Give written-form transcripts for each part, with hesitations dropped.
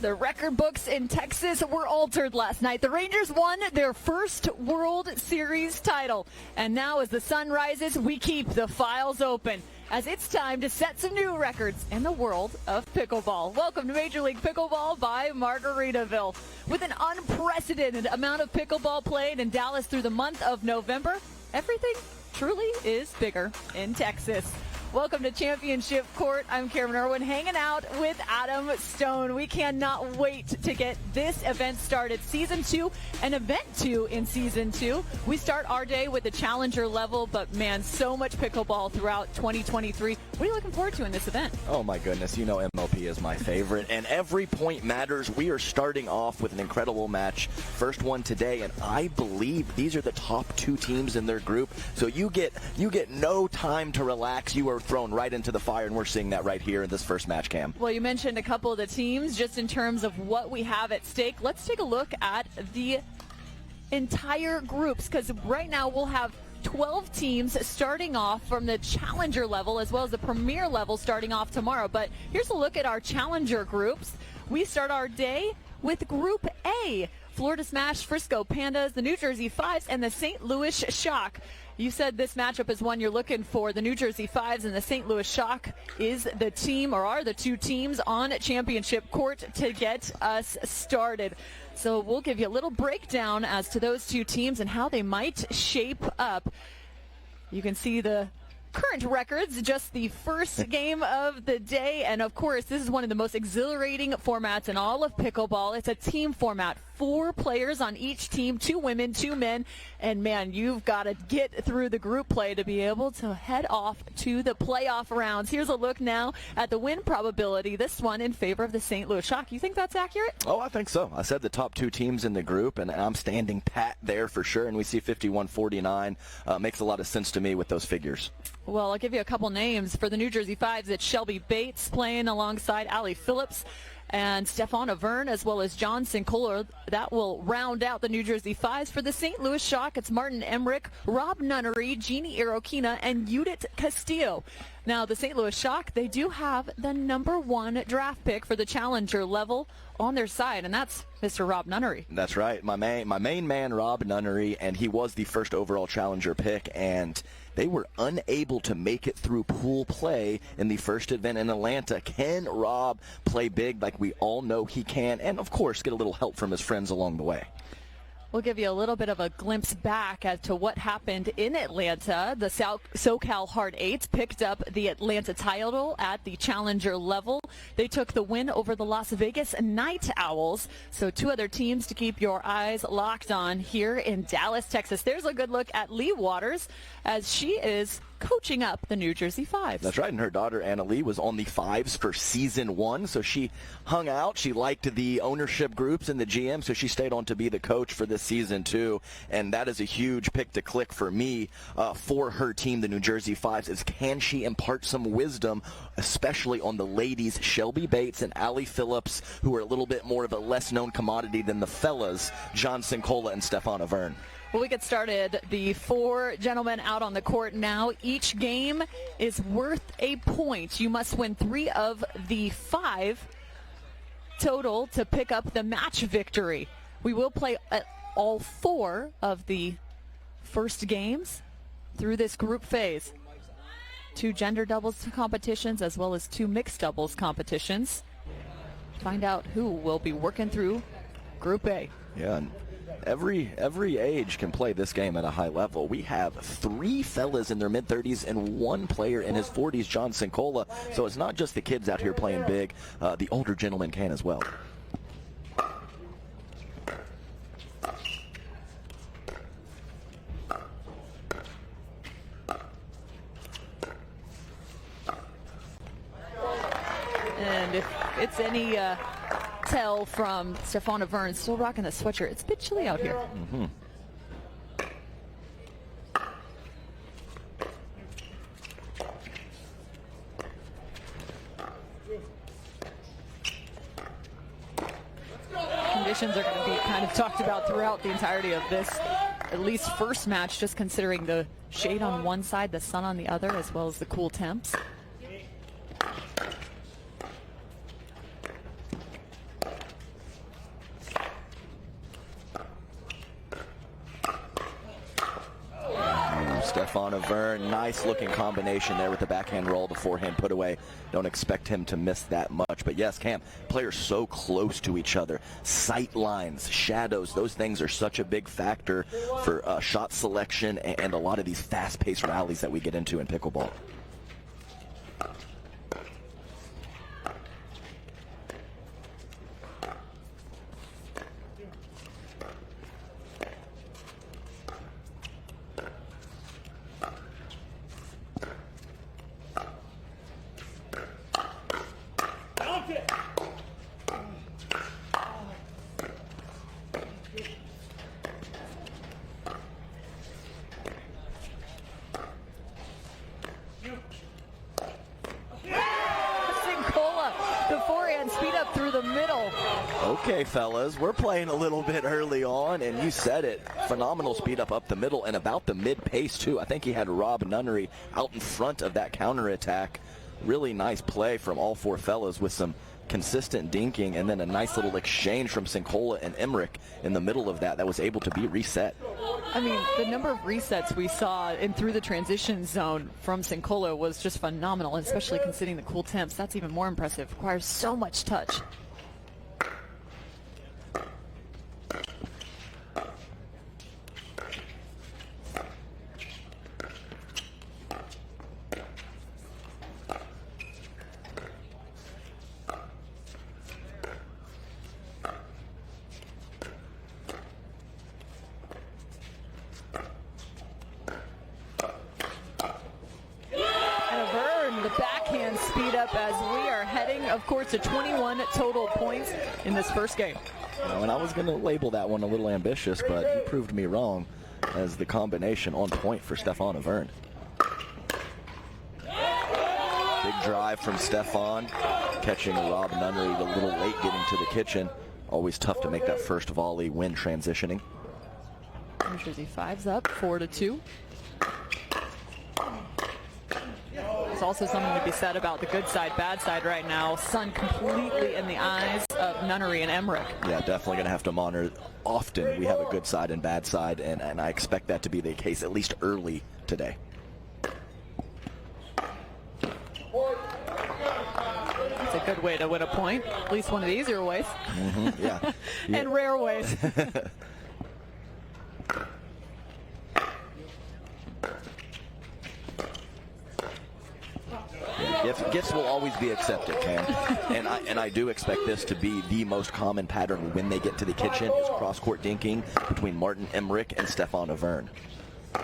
The record books in Texas were altered last night. The Rangers won their first World Series title. And now as the sun rises, we keep the files open, as it's time to set some new records in the world of pickleball. Welcome to Major League Pickleball by Margaritaville. With an unprecedented amount of pickleball played in Dallas through the month of November, everything truly is bigger in Texas. Welcome to Championship Court. I'm Cameron Irwin, hanging out with Adam Stone. We cannot wait to get this event started. Season 2 and Event 2 in Season 2. We start our day with the challenger level, but man, so much pickleball throughout 2023. What are you looking forward to in this event? Oh my goodness, you know MLP is my favorite, and every point matters. We are starting off with an incredible match. First one today, and I believe these are the top 2 teams in their group, so you get no time to relax. You are thrown right into the fire, and we're seeing that right here in this first match, Cam. Well, you mentioned a couple of the teams just in terms of what we have at stake. Let's take a look at the entire groups, because right now we'll have 12 teams starting off from the challenger level as well as the premier level starting off tomorrow. But here's a look at our challenger groups. We start our day with Group A. Florida Smash, Frisco Pandas, the New Jersey 5's, and the St. Louis Shock. You said this matchup is one you're looking for. The New Jersey 5's and the St. Louis Shock is the team, or are the 2 teams on Championship Court to get us started. So we'll give you a little breakdown as to those 2 teams and how they might shape up. You can see the current records, just the first game of the day. And of course, this is one of the most exhilarating formats in all of pickleball. It's a team format. 4 players on each team, 2 women, 2 men. And man, you've got to get through the group play to be able to head off to the playoff rounds. Here's a look now at the win probability. This one in favor of the St. Louis Shock. You think that's accurate? Oh, I think so. I said the top 2 teams in the group, and I'm standing pat there for sure. And we see 51-49. Makes a lot of sense to me with those figures. Well, I'll give you a couple names. For the New Jersey 5's, it's Shelby Bates playing alongside Allie Phillips and Stefana Verne, as well as John Cirkul. That will round out the New Jersey 5's. For the St. Louis Shock, it's Martin Emmerich, Rob Nunnery, Jeannie Irokina, and Judith Castillo. Now, the St. Louis Shock, they do have the #1 draft pick for the challenger level on their side, and that's Mr. Rob Nunnery. That's right. My main man, Rob Nunnery, and he was the first overall challenger pick, and they were unable to make it through pool play in the first event in Atlanta. Can Rob play big like we all know he can, and of course get a little help from his friends along the way? We'll give you a little bit of a glimpse back as to what happened in Atlanta. The SoCal Hard 8s picked up the Atlanta title at the challenger level. They took the win over the Las Vegas Night Owls. So 2 other teams to keep your eyes locked on here in Dallas, Texas. There's a good look at Lee Waters as she is coaching up the New Jersey 5's. That's right, and her daughter Anna Lee was on the 5's for Season 1, so she hung out. She liked the ownership groups and the GM, so she stayed on to be the coach for this Season 2, and that is a huge pick to click for me for her team, the New Jersey 5's, is can she impart some wisdom, especially on the ladies, Shelby Bates and Allie Phillips, who are a little bit more of a less-known commodity than the fellas, John Cirkul and Stefana Verne. Well, we get started. The 4 gentlemen out on the court now. Each game is worth a point. You must win 3 of the 5 total to pick up the match victory. We will play all 4 of the first games through this group phase. 2 gender doubles competitions as well as 2 mixed doubles competitions. Find out who will be working through Group A. Yeah. Every age can play this game at a high level. We have 3 fellas in their mid-30s and 1 player in his 40s, John Cirkul. So it's not just the kids out here playing big. The older gentlemen can as well. And if it's any tell from Stefana Verne, still rocking the sweatshirt. It's a bit chilly out here. Mm-hmm. Conditions are going to be kind of talked about throughout the entirety of this, at least first match, just considering the shade on one side, the sun on the other, as well as the cool temps. Stefan Avern. Nice looking combination there with the backhand roll, the forehand put away. Don't expect him to miss that much. But yes, Cam, players so close to each other. Sight lines, shadows, those things are such a big factor for shot selection and a lot of these fast-paced rallies that we get into in pickleball. Okay, fellas, we're playing a little bit early on, and you said it. Phenomenal speed up the middle and about the mid-pace, too. I think he had Rob Nunnery out in front of that counterattack. Really nice play from all four fellas with some consistent dinking and then a nice little exchange from Sincola and Emmerich in the middle of that was able to be reset. I mean, the number of resets we saw in through the transition zone from Sincola was just phenomenal, and especially considering the cool temps. That's even more impressive. Requires so much touch. As we are heading, of course, to 21 total points in this first game. And I was going to label that one a little ambitious, but you proved me wrong as the combination on point for Stefan Avern. Big drive from Stefan, catching Rob Nunnery a little late getting to the kitchen. Always tough to make that first volley when transitioning. New Jersey 5's up, 4-2. There's also something to be said about the good side, bad side right now. Sun completely in the eyes of Nunnery and Emmerich. Yeah, definitely going to have to monitor often. We have a good side and bad side, and I expect that to be the case at least early today. It's a good way to win a point, at least one of the easier ways. Mm-hmm, yeah. And rare ways. Gifts will always be accepted, Cam. And I do expect this to be the most common pattern when they get to the kitchen is cross-court dinking between Martin Emmerich and Stefan Avern. I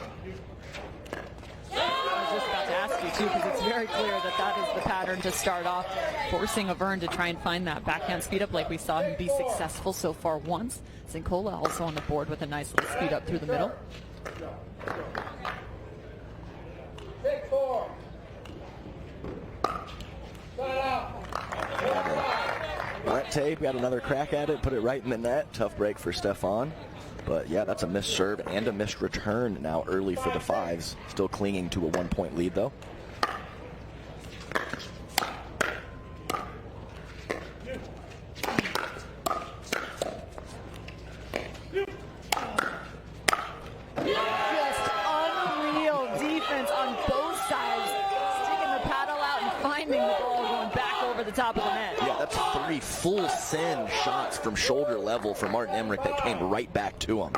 was just about to ask you, too, because it's very clear that that is the pattern to start off, forcing Avern to try and find that backhand speed up like we saw him be successful so far once. Sincola also on the board with a nice little speed up through the middle. Take 4. Brett Tape got another crack at it, put it right in the net. Tough break for Stefan. But yeah, that's a missed serve and a missed return now early for the 5's. Still clinging to a 1-point lead though. Just unreal defense on both sides. Sticking the paddle out and finding the ball going back over the top of the net. Yeah, that's 3 full send shots from shoulder level for Martin Emmerich that came right back to him.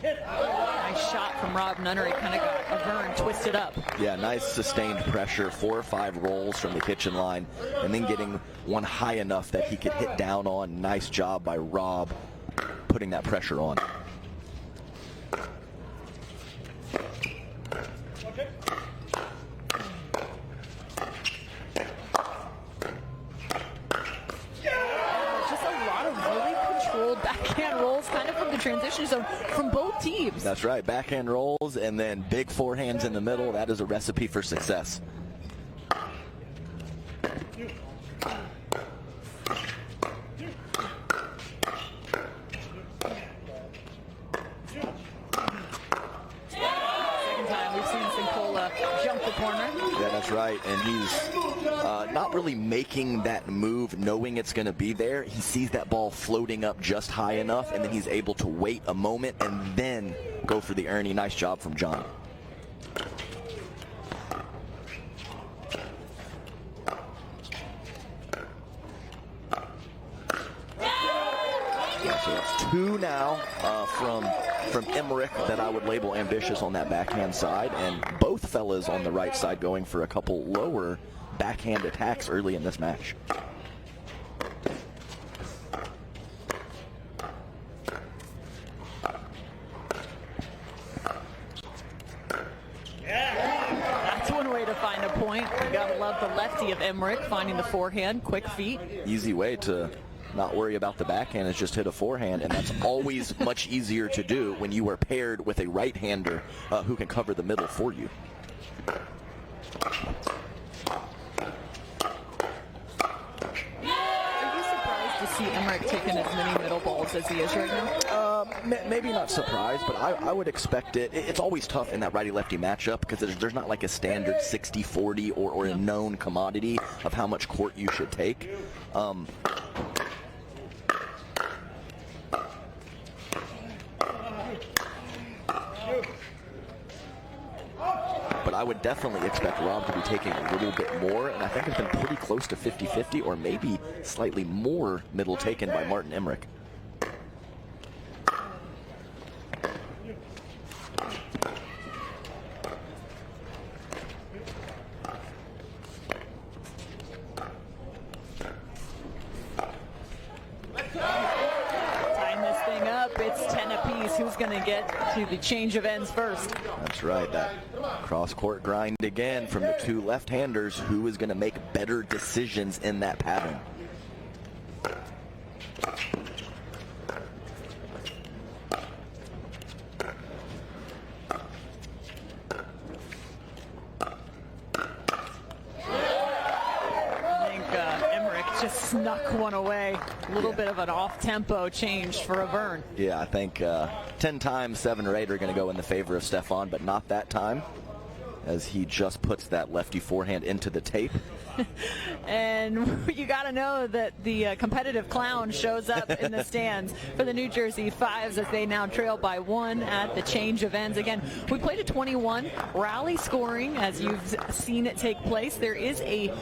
Nice shot from Rob Nunnery, kind of got Avern twisted up. Yeah, nice sustained pressure, 4 or 5 rolls from the kitchen line, and then getting one high enough that he could hit down on. Nice job by Rob putting that pressure on. Just a lot of really controlled backhand rolls, kind of from the transition zone from both teams. That's right, backhand rolls and then big forehands in the middle. That is a recipe for success. corner. Yeah, that's right. And he's not really making that move knowing it's going to be there. He sees that ball floating up just high enough, and then he's able to wait a moment and then go for the Ernie. Nice job from John. Yeah, so it's 2 now from Emmerich that I would label ambitious on that backhand side, and both fellas on the right side going for a couple lower backhand attacks early in this match. That's one way to find a point. You gotta love the lefty of Emmerich finding the forehand, quick feet. Easy way to not worry about the backhand is just hit a forehand, and that's always much easier to do when you are paired with a right-hander who can cover the middle for you. Are you surprised to see Emmerich taking as many middle balls as he is right now? Maybe not surprised, but I would expect it. It's always tough in that righty-lefty matchup because there's not like a standard 60-40 or a known commodity of how much court you should take. But I would definitely expect Rob to be taking a little bit more, and I think it's been pretty close to 50-50 or maybe slightly more middle taken by Martin Emmerich. It's 10 apiece. Who's going to get to the change of ends first? That's right. That cross-court grind again from the two left-handers. Who is going to make better decisions in that pattern? Snuck one away. A little bit of an off-tempo change for a burn. Yeah, I think 10 times, 7 or 8 are going to go in the favor of Stefan, but not that time, as he just puts that lefty forehand into the tape. And you got to know that the competitive clown shows up in the stands for the New Jersey 5's as they now trail by 1 at the change of ends. Again, we played a 21 rally scoring as you've seen it take place. There is a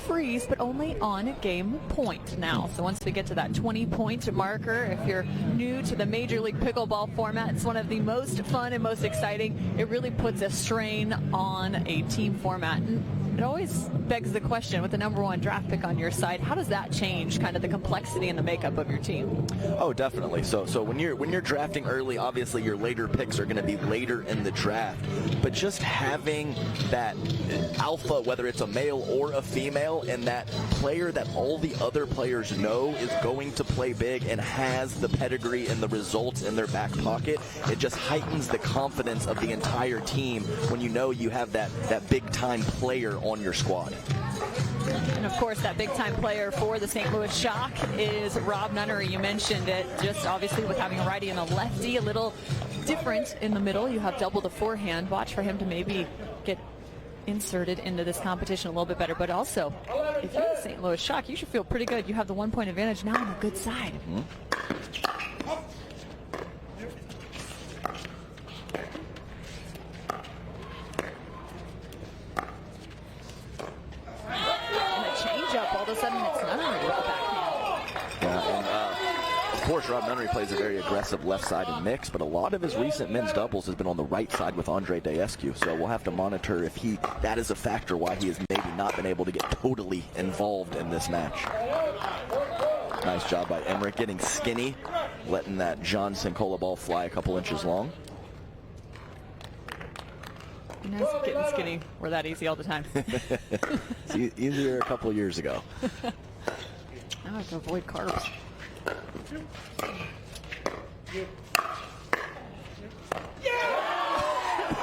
freeze, but only on game point now. So once we get to that 20-point marker, if you're new to the Major League Pickleball format, it's one of the most fun and most exciting. It really puts a strain on a team format. And it always begs the question, with the #1 draft pick on your side, how does that change kind of the complexity and the makeup of your team? Oh, definitely. So when you're drafting early, obviously your later picks are going to be later in the draft. But just having that alpha, whether it's a male or a female, and that player that all the other players know is going to play big and has the pedigree and the results in their back pocket, it just heightens the confidence of the entire team when you know you have that big-time player on your squad. And of course, that big-time player for the St. Louis Shock is Rob Nunnery. You mentioned it, just obviously with having a righty and a lefty, a little different in the middle. You have double the forehand. Watch for him to maybe get inserted into this competition a little bit better. But also, if you're the St. Louis Shock, you should feel pretty good. You have the 1-point advantage now on the good side. Mm-hmm. Of course, Rob Nunnery plays a very aggressive left-sided mix, but a lot of his recent men's doubles has been on the right side with Andre Daescu, so we'll have to monitor if that is a factor why he has maybe not been able to get totally involved in this match. Nice job by Emmerich getting skinny, letting that John Sincola ball fly a couple inches long. Nice, getting skinny. We're that easy all the time. It's easier a couple years ago. Now I have to avoid carbs.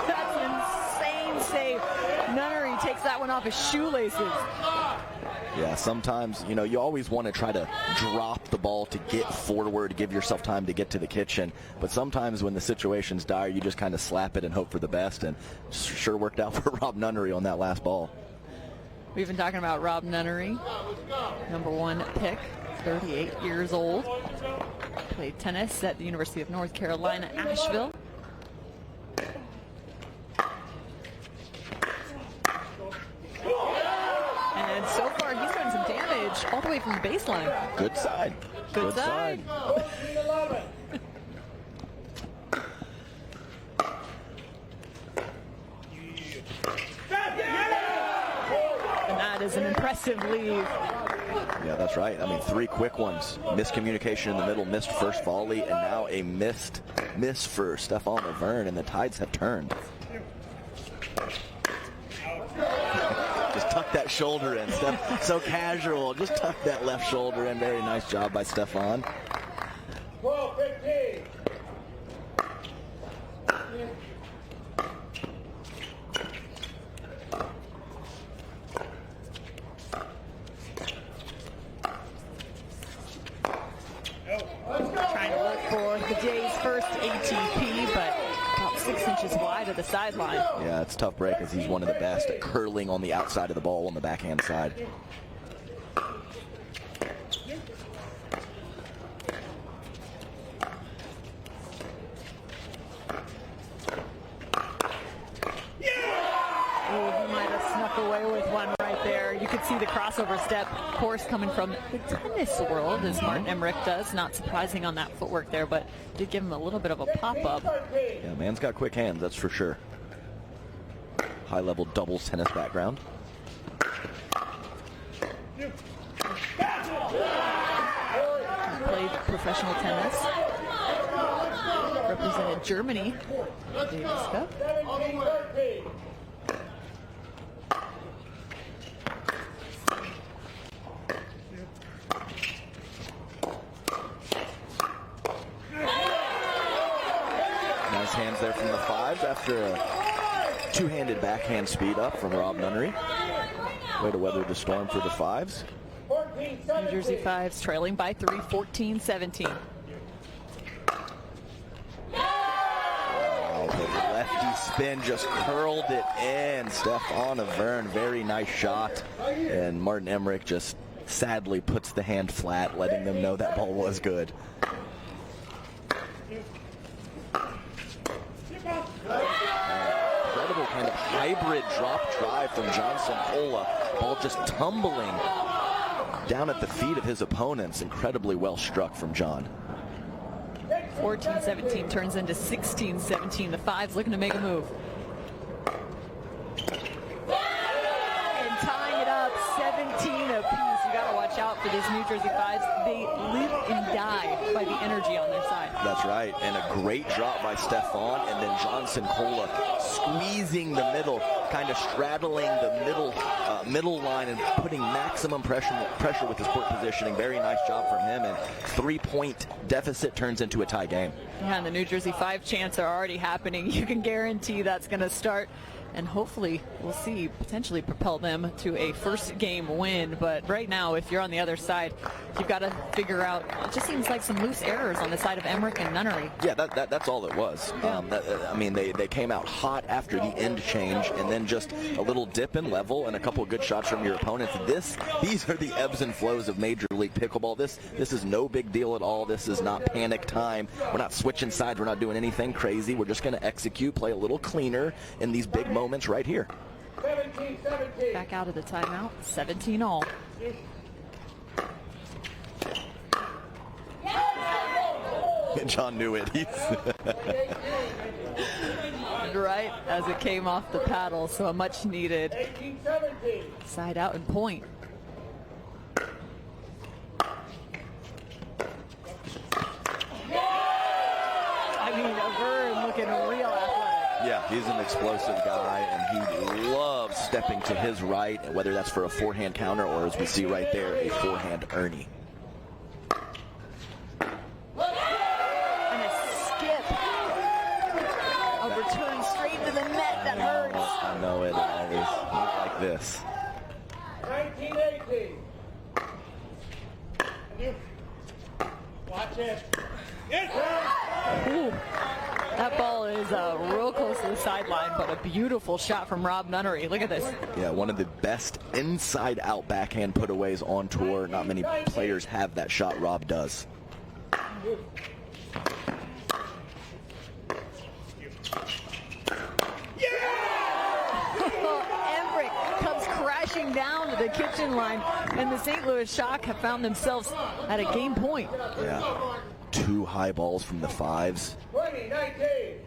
That's an insane save. Nunnery takes that one off his shoelaces. Yeah, sometimes, you know, you always want to try to drop the ball to get forward, give yourself time to get to the kitchen. But sometimes when the situation's dire, you just kind of slap it and hope for the best. And sure worked out for Rob Nunnery on that last ball. We've been talking about Rob Nunnery, #1 pick, 38 years old. Played tennis at the University of North Carolina, Asheville. And so far, he's doing some damage all the way from the baseline. Good side. Good side. And that is an impressive lead. Yeah, that's right. I mean, 3 quick ones. Miscommunication in the middle, missed first volley, and now a miss for Stefan Laverne, and the tides have turned. Just tuck that shoulder in, Steph. So casual. Just tuck that left shoulder in. Very nice job by Stefan. 12-15. Trying to look for the day's first ATP, but about 6 inches wide of the sideline. Yeah, it's a tough break as he's one of the best at curling on the outside of the ball on the backhand side. Away with one right there. You could see the crossover step, of course, coming from the tennis world, as Martin Emmerich does. Not surprising on that footwork there, but did give him a little bit of a pop-up. Yeah, man's got quick hands, that's for sure. High-level doubles tennis background. Played professional tennis. Represented Germany at the Davis Cup. 17-13. Nice hands there from the 5s after a two-handed backhand speed up from Rob Nunnery. Way to weather the storm for the 5s. New Jersey 5s trailing by 3, 14-17. Wow, the lefty spin just curled it in. Stefan Laverne, very nice shot. And Martin Emmerich just sadly puts the hand flat, letting them know that ball was good. Incredible kind of hybrid drop drive from Johnson Cola. Ball just tumbling down at the feet of his opponents. Incredibly well struck from John. 14-17 turns into 16-17. The 5s looking to make a move. And tying it up, 17 apiece. You got to watch out for these New Jersey 5s. They live and die by the energy on their side. That's right, and a great drop by Stefan, and then Johnson Cola squeezing the middle, kind of straddling the middle line and putting maximum pressure with his court positioning. Very nice job from him, and 3-point deficit turns into a tie game. Yeah, and the New Jersey 5 chants are already happening. You can guarantee that's going to start, and hopefully we'll see potentially propel them to a first game win. But right now, if you're on the other side, you've got to figure out, it just seems like some loose errors on the side of Emmerich and Nunnery. Yeah, that's all it was. Yeah. I mean, they came out hot after the end change, and then just a little dip in level and a couple of good shots from your opponents. These are the ebbs and flows of Major League Pickleball. This is no big deal at all. This is not panic time. We're not switching sides. We're not doing anything crazy. We're just going to execute, play a little cleaner in these big moments right here. 17-17. Back out of the timeout, 17-all. John knew it. Right as it came off the paddle, so a much needed 18-17. side out and point. I mean, Vern looking real athletic. Yeah, he's an explosive guy, and he loves stepping to his right, whether that's for a forehand counter or, as we see right there, a forehand Ernie. And a skip. A return straight to the net that hurts. I know it always. Not like this. 19-18. Watch it. Ooh, that ball is real close to the sideline, but a beautiful shot from Rob Nunnery. Look at this. Yeah, one of the best inside-out backhand putaways on tour. Not many players have that shot. Rob does. Embrick comes crashing down to the kitchen line, and the St. Louis Shock have found themselves at a game point. Yeah, 2 high balls from the 5s. 20-19.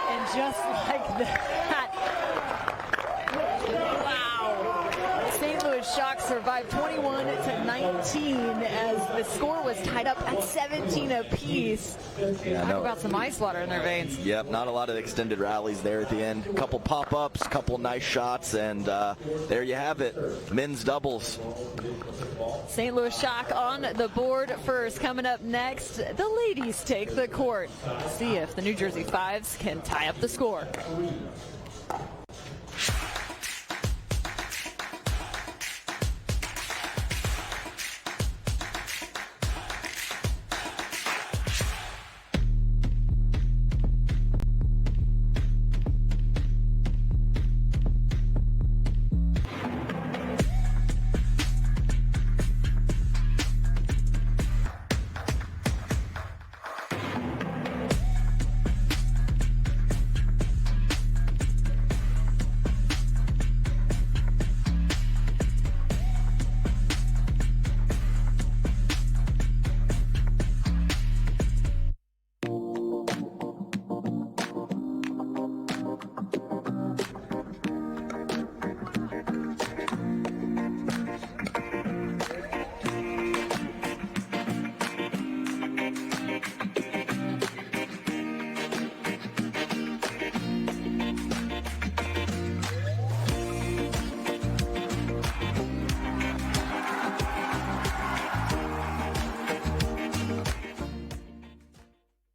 And just like that, wow. St. Louis Shock survived 21-19 as the score was tied up at 17 apiece. Yeah, Talk about some ice water in their veins. Yep, not a lot of extended rallies there at the end. A couple pop-ups, couple nice shots, and there you have it. Men's doubles. St. Louis Shock on the board first. Coming up next, the ladies take the court. See if the New Jersey 5s can tie up the score.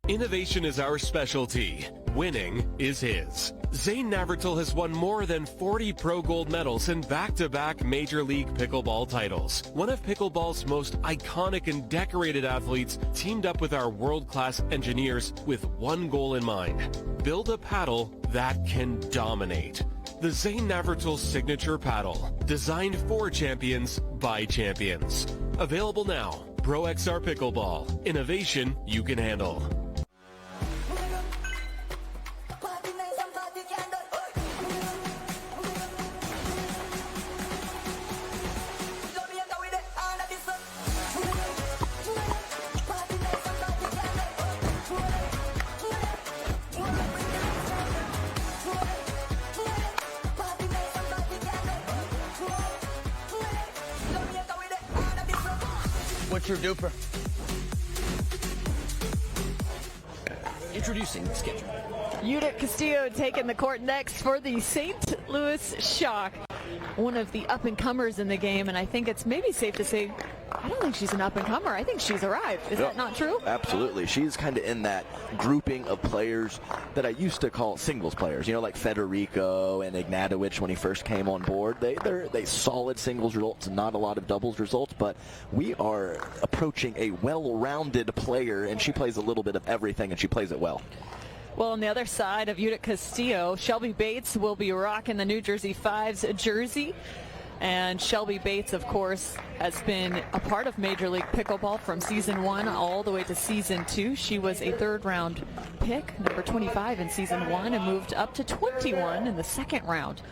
Innovation is our specialty. Winning is his. Zane Navratil has won more than 40 Pro Gold medals and back-to-back Major League Pickleball titles. One of pickleball's most iconic and decorated athletes teamed up with our world-class engineers with one goal in mind: build a paddle that can dominate. The Zane Navratil Signature Paddle, designed for champions by champions. Available now. ProXR Pickleball. Innovation you can handle. What's your DUPR? Introducing Skechers. Judith Castillo taking the court next for the St. Louis Shock. One of the up-and-comers in the game, and I think it's maybe safe to say, I don't think she's an up-and-comer. I think she's arrived. Is that not true? Absolutely. She's kind of in that grouping of players that I used to call singles players. You know, like Federico and Ignatowicz when he first came on board. They solid singles results, not a lot of doubles results, but we are approaching a well-rounded player, and she plays a little bit of everything, and she plays it well. Well, on the other side of Judith Castillo, Shelby Bates will be rocking the New Jersey 5's jersey. And Shelby Bates, of course, has been a part of Major League Pickleball from Season 1 all the way to Season 2. She was a third-round pick, number 25 in Season 1, and moved up to 21 in the second round.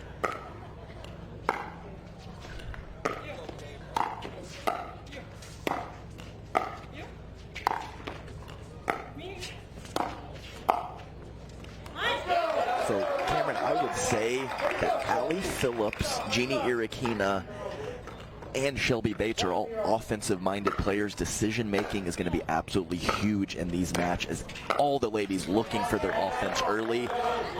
So, Cameron, I would say that Allie Phillips, Jeannie Irakina, and Shelby Bates are all offensive-minded players. Decision-making is going to be absolutely huge in these matches. All the ladies looking for their offense early.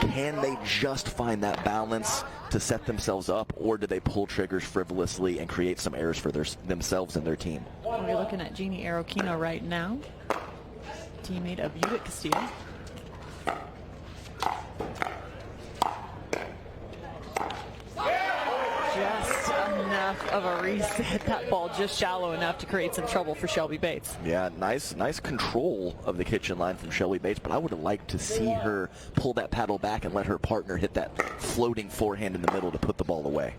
Can they just find that balance to set themselves up, or do they pull triggers frivolously and create some errors for themselves and their team? We're looking at Jeannie Irakina right now, teammate of Judith Castillo. of a reset. That ball just shallow enough to create some trouble for Shelby Bates. Yeah, nice control of the kitchen line from Shelby Bates, but I would have liked to see her pull that paddle back and let her partner hit that floating forehand in the middle to put the ball away.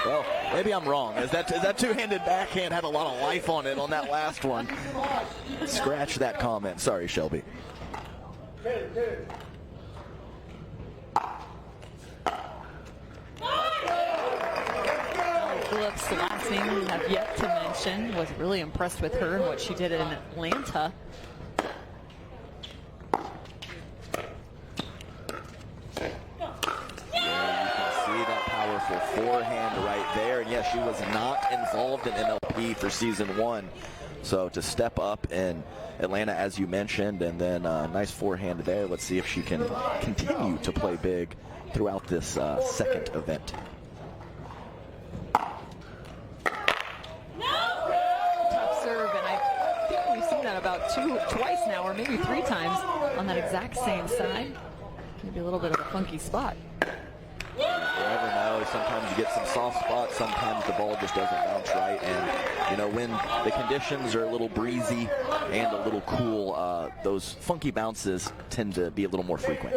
Well, maybe I'm wrong. As that two-handed backhand had a lot of life on it on that last one. Scratch that comment. Sorry, Shelby. Phillips, the last name we have yet to mention, was really impressed with her and what she did in Atlanta. Forehand right there, and yes, she was not involved in MLP for season 1, so to step up in Atlanta, as you mentioned, and then nice forehand there. Let's see if she can continue to play big throughout this second event. Tough serve, and I think we've seen that about twice now, or maybe 3 times on that exact same side. Maybe a little bit of a funky spot. You never know. Sometimes you get some soft spots. Sometimes the ball just doesn't bounce right. And, you know, when the conditions are a little breezy and a little cool, those funky bounces tend to be a little more frequent.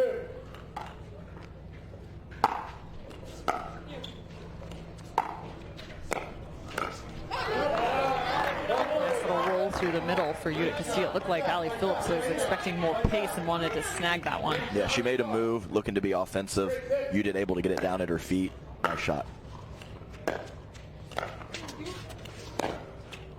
Nice little roll through the middle for Vida Castillo. It looked like Allie Phillips was expecting more pace and wanted to snag that one. Yeah, she made a move looking to be offensive. Udit able to get it down at her feet. Nice shot. Oh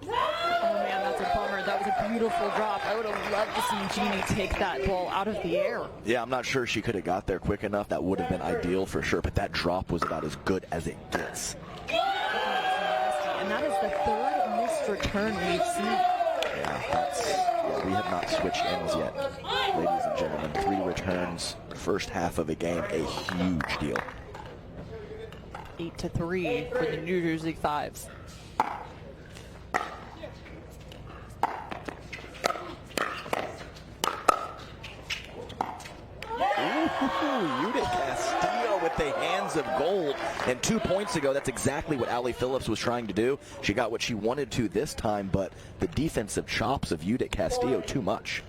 man, that's a bummer. That was a beautiful drop. I would have loved to see Jeannie take that ball out of the air. Yeah, I'm not sure she could have got there quick enough. That would have been ideal for sure, but that drop was about as good as it gets. And that is the 3rd missed return we've seen. Yeah, we have not switched ends yet. Ladies and gentlemen, 3 returns, first half of a game, a huge deal. 8-3 for the New Jersey 5's. Udit Castillo with the hands of gold. And 2 points ago, that's exactly what Allie Phillips was trying to do. She got what she wanted to this time, but the defensive chops of Udit Castillo, too much.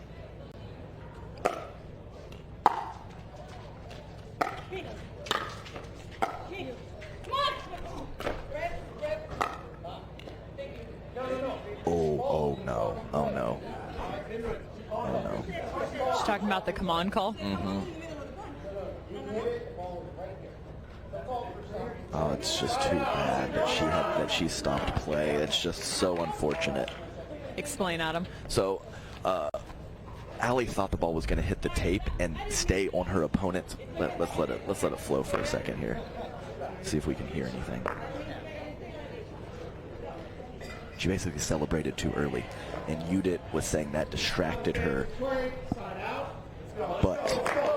Oh no. Oh no. Oh no. She's talking about the come on call. Mm-hmm. Oh, it's just too bad that she stopped play. It's just so unfortunate. Explain, Adam. So, Allie thought the ball was going to hit the tape and stay on her opponent. Let's let it flow for a second here. See if we can hear anything. She basically celebrated too early, and Udit was saying that distracted her. But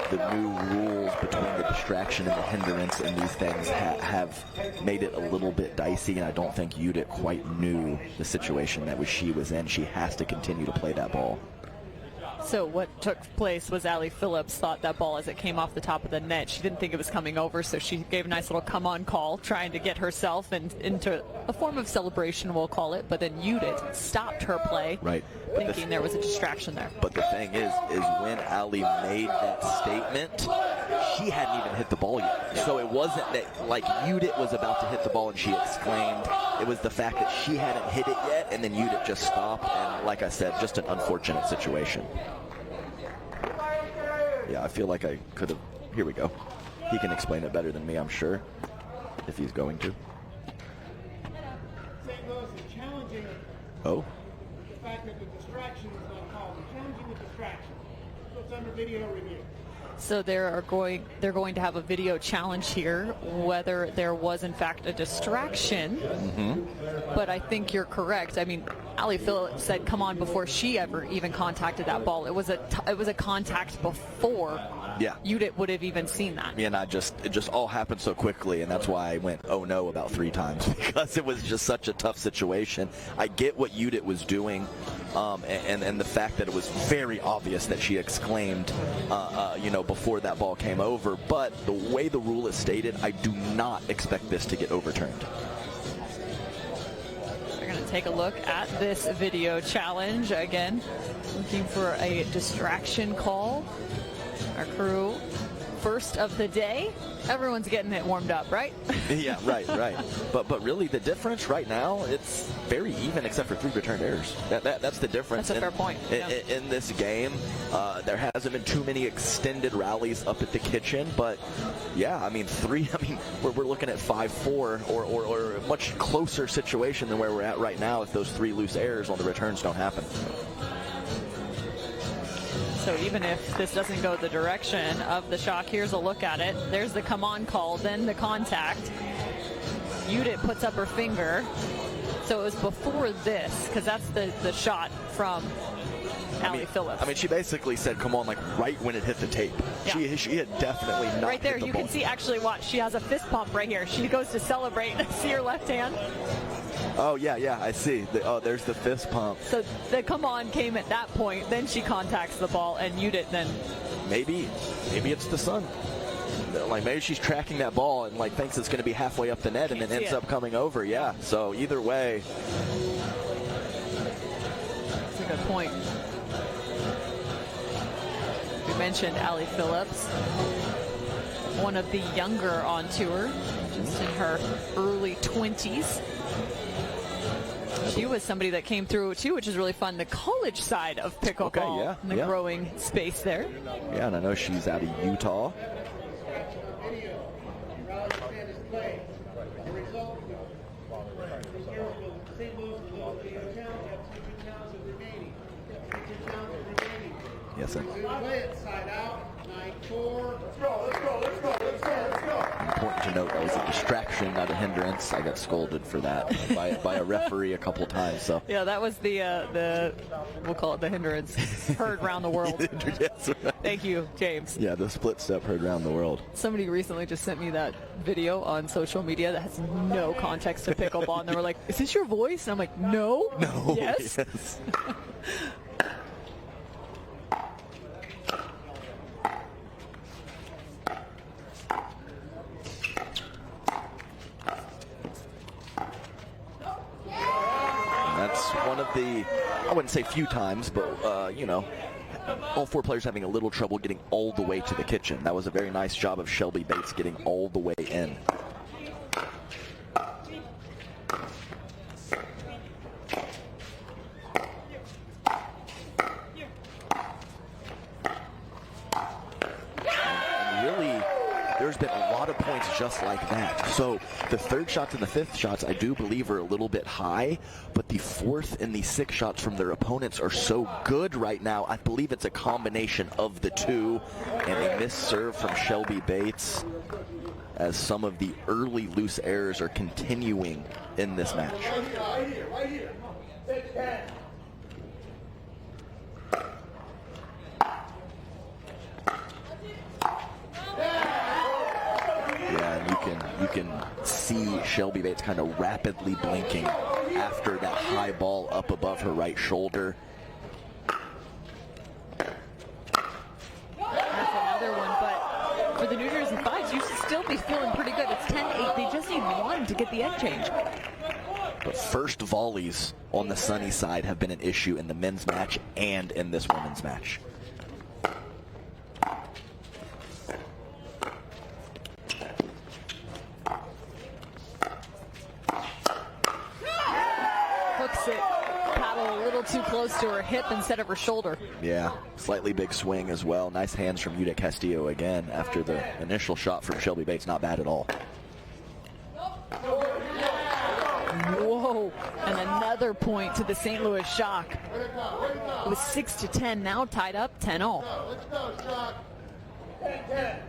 the new rules between the distraction and the hindrance in these things have made it a little bit dicey, and I don't think Udit quite knew the situation that she was in. She has to continue to play that ball. So what took place was Allie Phillips thought that ball as it came off the top of the net. She didn't think it was coming over, so she gave a nice little come-on call, trying to get herself into a form of celebration, we'll call it. But then Udit stopped her play, right, thinking there was a distraction there. But the thing is when Allie made that statement, she hadn't even hit the ball yet. So it wasn't that, like, Udit was about to hit the ball and she exclaimed. It was the fact that she hadn't hit it yet, and then Udit just stopped. And like I said, just an unfortunate situation. Yeah, I feel like I could have. Here we go. He can explain it better than me, I'm sure, if he's going to. St. Louis is challenging Oh. the fact that the distraction is not called. They're challenging the distraction. So it's under video review. So they're going to have a video challenge here, whether there was in fact a distraction. Mm-hmm. But I think you're correct. I mean, Allie Phillips said, "Come on," before she ever even contacted that ball. It was a contact before Yeah. Udit would have even seen that. And it just all happened so quickly, and that's why I went, oh no, about 3 times, because it was just such a tough situation. I get what Udit was doing, and the fact that it was very obvious that she exclaimed, before that ball came over. But the way the rule is stated, I do not expect this to get overturned. We're going to take a look at this video challenge again, looking for a distraction call. Our crew, first of the day. Everyone's getting it warmed up, right? Yeah, right. But really, the difference right now, it's very even, except for 3 returned errors. That's the difference. That's a fair point. In this game, there hasn't been too many extended rallies up at the kitchen, but yeah, I mean, we're looking at 5-4 or a much closer situation than where we're at right now if those 3 loose errors on the returns don't happen. So even if this doesn't go the direction of the shock, here's a look at it. There's the come on call, then the contact. Udit puts up her finger. So it was before this, because that's the shot from Allie Phillips. I mean, she basically said, come on, like right when it hit the tape. Yeah. She had definitely not right there, hit the you ball. can see, actually, watch, she has a fist pump right here. She goes to celebrate. See her left hand? Oh, yeah, I see. There's the fist pump. So the come on came at that point. Then she contacts the ball, and Udit then... Maybe it's the sun. Like, maybe she's tracking that ball and, like, thinks it's going to be halfway up the net and then ends up coming over. Yeah, so either way. That's a good point. We mentioned Allie Phillips, one of the younger on tour, just in her early 20s. She was somebody that came through too, which is really fun. The college side of pickleball, and the growing space there. Yeah, and I know she's out of Utah. Yes, sir. Important to note that was a distraction, not a hindrance. I got scolded for that by a referee a couple times. So yeah, that was the we'll call it the hindrance. Heard around the world. Yes, right. Thank you, James. Yeah, the split step heard around the world. Somebody recently just sent me that video on social media that has no context to pickleball, and they were like, "Is this your voice?" And I'm like, "No." No. Yes. That's one of the, I wouldn't say few times, but, all 4 players having a little trouble getting all the way to the kitchen. That was a very nice job of Shelby Bates getting all the way in. There's been a lot of points just like that. So the 3rd shots and the 5th shots, I do believe, are a little bit high, but the 4th and the 6th shots from their opponents are so good right now. I believe it's a combination of the 2, and a missed serve from Shelby Bates as some of the early loose errors are continuing in this match. Right here. 6-10. You can see Shelby Bates kind of rapidly blinking after that high ball up above her right shoulder. That's another one, but for the New Jersey 5s, you should still be feeling pretty good. It's 10-8. They just need 1 to get the egg change. But first volleys on the sunny side have been an issue in the men's match and in this women's match. Too close to her hip instead of her shoulder. Yeah, slightly big swing as well. Nice hands from Vida Castillo again after the initial shot from Shelby Bates. Not bad at all. Whoa, and another point to the St. Louis Shock. It was 6-10, now tied up 10-0. Let's go, Shock. 10-10.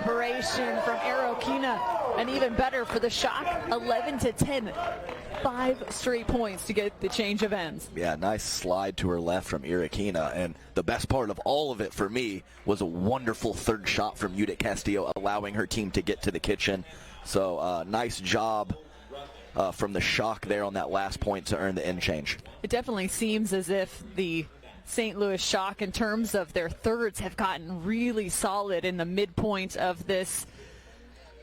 preparation from Arokina, and even better for the Shock, 11-10. 5 straight points to get the change of ends. Yeah, nice slide to her left from Arokina, and the best part of all of it for me was a wonderful third shot from Vida Castillo, allowing her team to get to the kitchen. So nice job from the Shock there on that last point to earn the end change. It definitely seems as if the St. Louis Shock, in terms of their thirds, have gotten really solid in the midpoint of this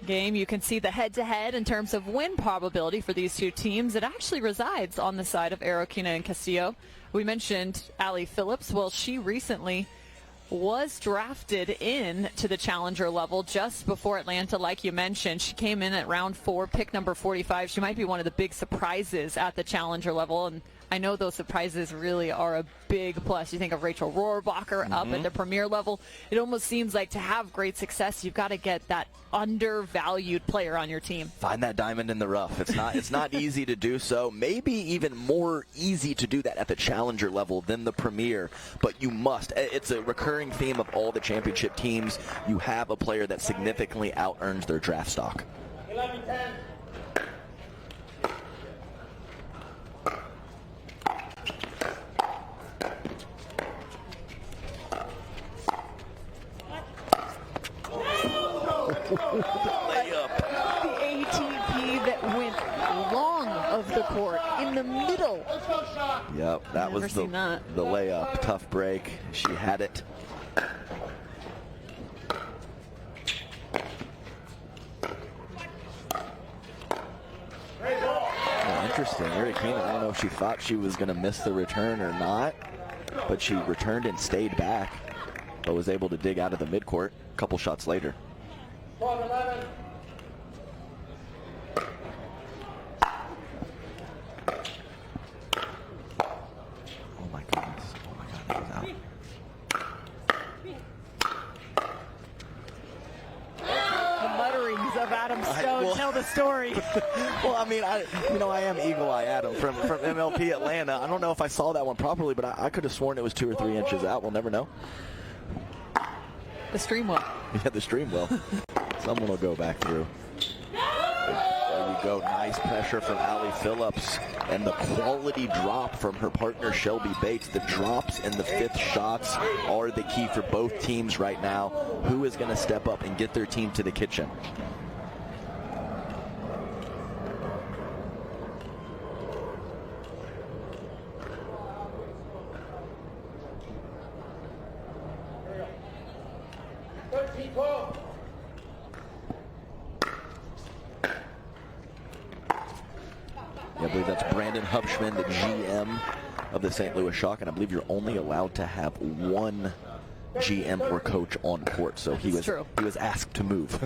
game. You can see the head-to-head in terms of win probability for these two teams. It actually resides on the side of Arokina and Castillo. We mentioned Allie Phillips. Well, she recently was drafted in to the challenger level just before Atlanta, like you mentioned. She came in at round 4, pick number 45. She might be one of the big surprises at the challenger level, and I know those surprises really are a big plus. You think of Rachel Rohrbacher up at the premier level. It almost seems like to have great success, you've got to get that undervalued player on your team. Find that diamond in the rough. It's not easy to do so. Maybe even more easy to do that at the challenger level than the premier, but you must. It's a recurring theme of all the championship teams. You have a player that significantly out-earns their draft stock. 11-10. Layup. The ATP that went long of the court in the middle. Yep, that was the layup. Tough break. She had it. Interesting. Arokina, I don't know if she thought she was going to miss the return or not, but she returned and stayed back, but was able to dig out of the midcourt a couple shots later. 12-11. Oh my goodness. Oh my God, that was out. The mutterings of Adam Stone tell the story. Well, I mean, I am Eagle Eye Adam from MLP Atlanta. I don't know if I saw that one properly, but I could have sworn it was 2 or 3 inches out. We'll never know. The stream will. Yeah, the stream will. Someone will go back through. There you go. Nice pressure from Allie Phillips. And the quality drop from her partner, Shelby Bates. The drops and the fifth shots are the key for both teams right now. Who is going to step up and get their team to the kitchen? I believe that's Brandon Hupschman, the GM of the St. Louis Shock, and I believe you're only allowed to have one GM or coach on court, so he was asked to move.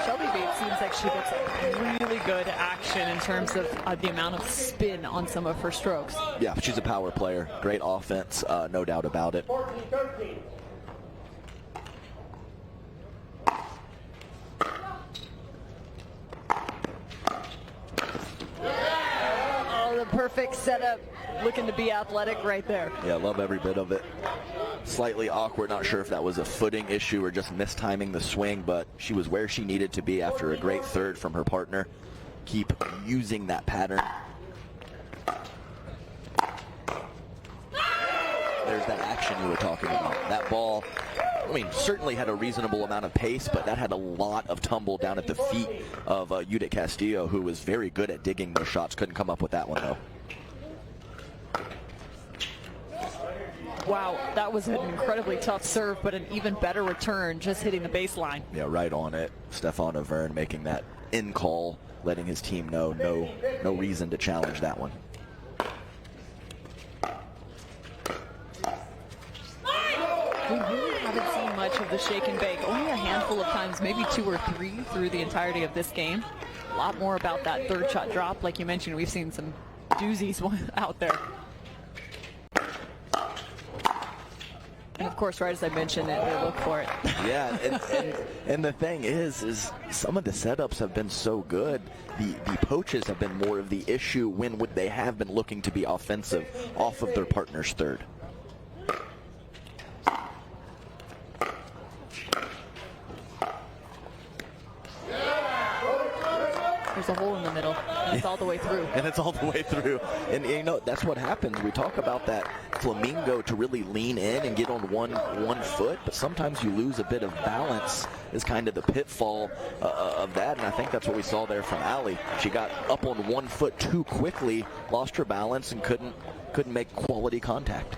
Shelby Bates seems like she gets really good action in terms of the amount of spin on some of her strokes. Yeah, she's a power player. Great offense, no doubt about it. 14-13. Oh, the perfect setup. Looking to be athletic right there. Yeah, love every bit of it. Slightly awkward, not sure if that was a footing issue or just mistiming the swing, but she was where she needed to be after a great third from her partner. Keep using that pattern. There's that action you were talking about. That ball, I mean, certainly had a reasonable amount of pace, but that had a lot of tumble down at the feet of Vida Castillo, who was very good at digging those shots. Couldn't come up with that one, though. Wow, that was an incredibly tough serve, but an even better return, just hitting the baseline. Yeah, right on it. Stefan Avern making that in call, letting his team know no reason to challenge that one. We really haven't seen much of the shake and bake. Only a handful of times, maybe 2 or 3 through the entirety of this game. A lot more about that third shot drop. Like you mentioned, we've seen some doozies out there. And of course, right as I mentioned it, they look for it. Yeah, and the thing is some of the setups have been so good. The poaches have been more of the issue when they have been looking to be offensive off of their partner's third. There's a hole in the middle, and it's all the way through. And it's all the way through. And you know, that's what happens. We talk about that flamingo to really lean in and get on one foot, but sometimes you lose a bit of balance is kind of the pitfall of that. And I think that's what we saw there from Allie. She got up on 1 foot too quickly, lost her balance, and couldn't make quality contact.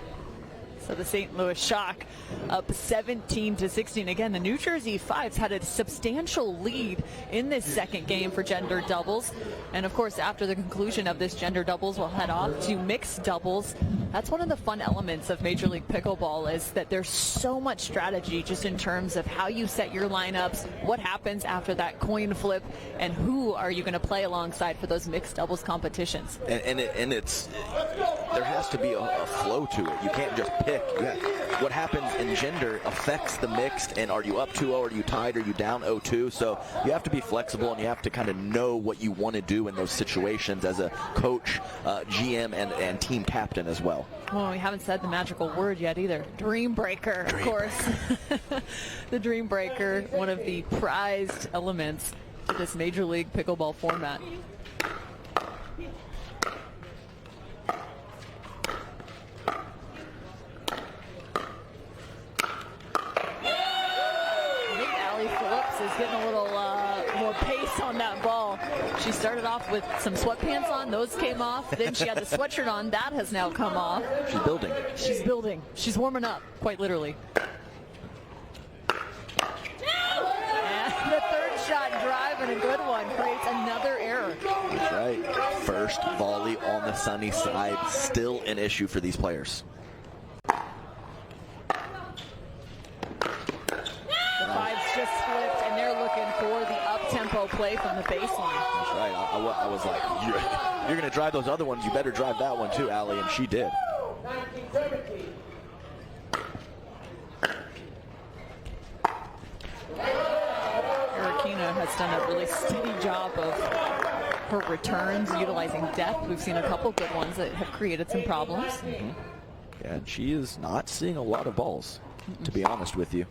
So the St. Louis Shock up 17-16. Again, the New Jersey 5's had a substantial lead in this second game for gender doubles. And of course, after the conclusion of this gender doubles, we'll head off to mixed doubles. That's one of the fun elements of Major League Pickleball, is that there's so much strategy just in terms of how you set your lineups, what happens after that coin flip, and who are you going to play alongside for those mixed doubles competitions. And it's there has to be a flow to it. You can't just pick. What happens in gender affects the mixed, and are you up 2-0, are you tied, are you down 0-2? So you have to be flexible, and you have to kind of know what you want to do in those situations as a coach, GM, and team captain as well. Well, we haven't said the magical word yet either. Dream Breaker, of course. The Dream Breaker, one of the prized elements to this Major League Pickleball format. Getting a little more pace on that ball. She started off with some sweatpants on. Those came off. Then she had the sweatshirt on. That has now come off. She's building. She's building. She's warming up, quite literally. And the third shot drive, and a good one, creates another error. That's right. First volley on the sunny side. Still an issue for these players. Just flipped, and they're looking for the up-tempo play from the baseline. That's right. I was like, you're going to drive those other ones. You better drive that one too, Allie, and she did. 1917. Arikina has done a really steady job of her returns, utilizing depth. We've seen a couple good ones that have created some problems. Mm-hmm. Yeah, and she is not seeing a lot of balls, to be honest with you.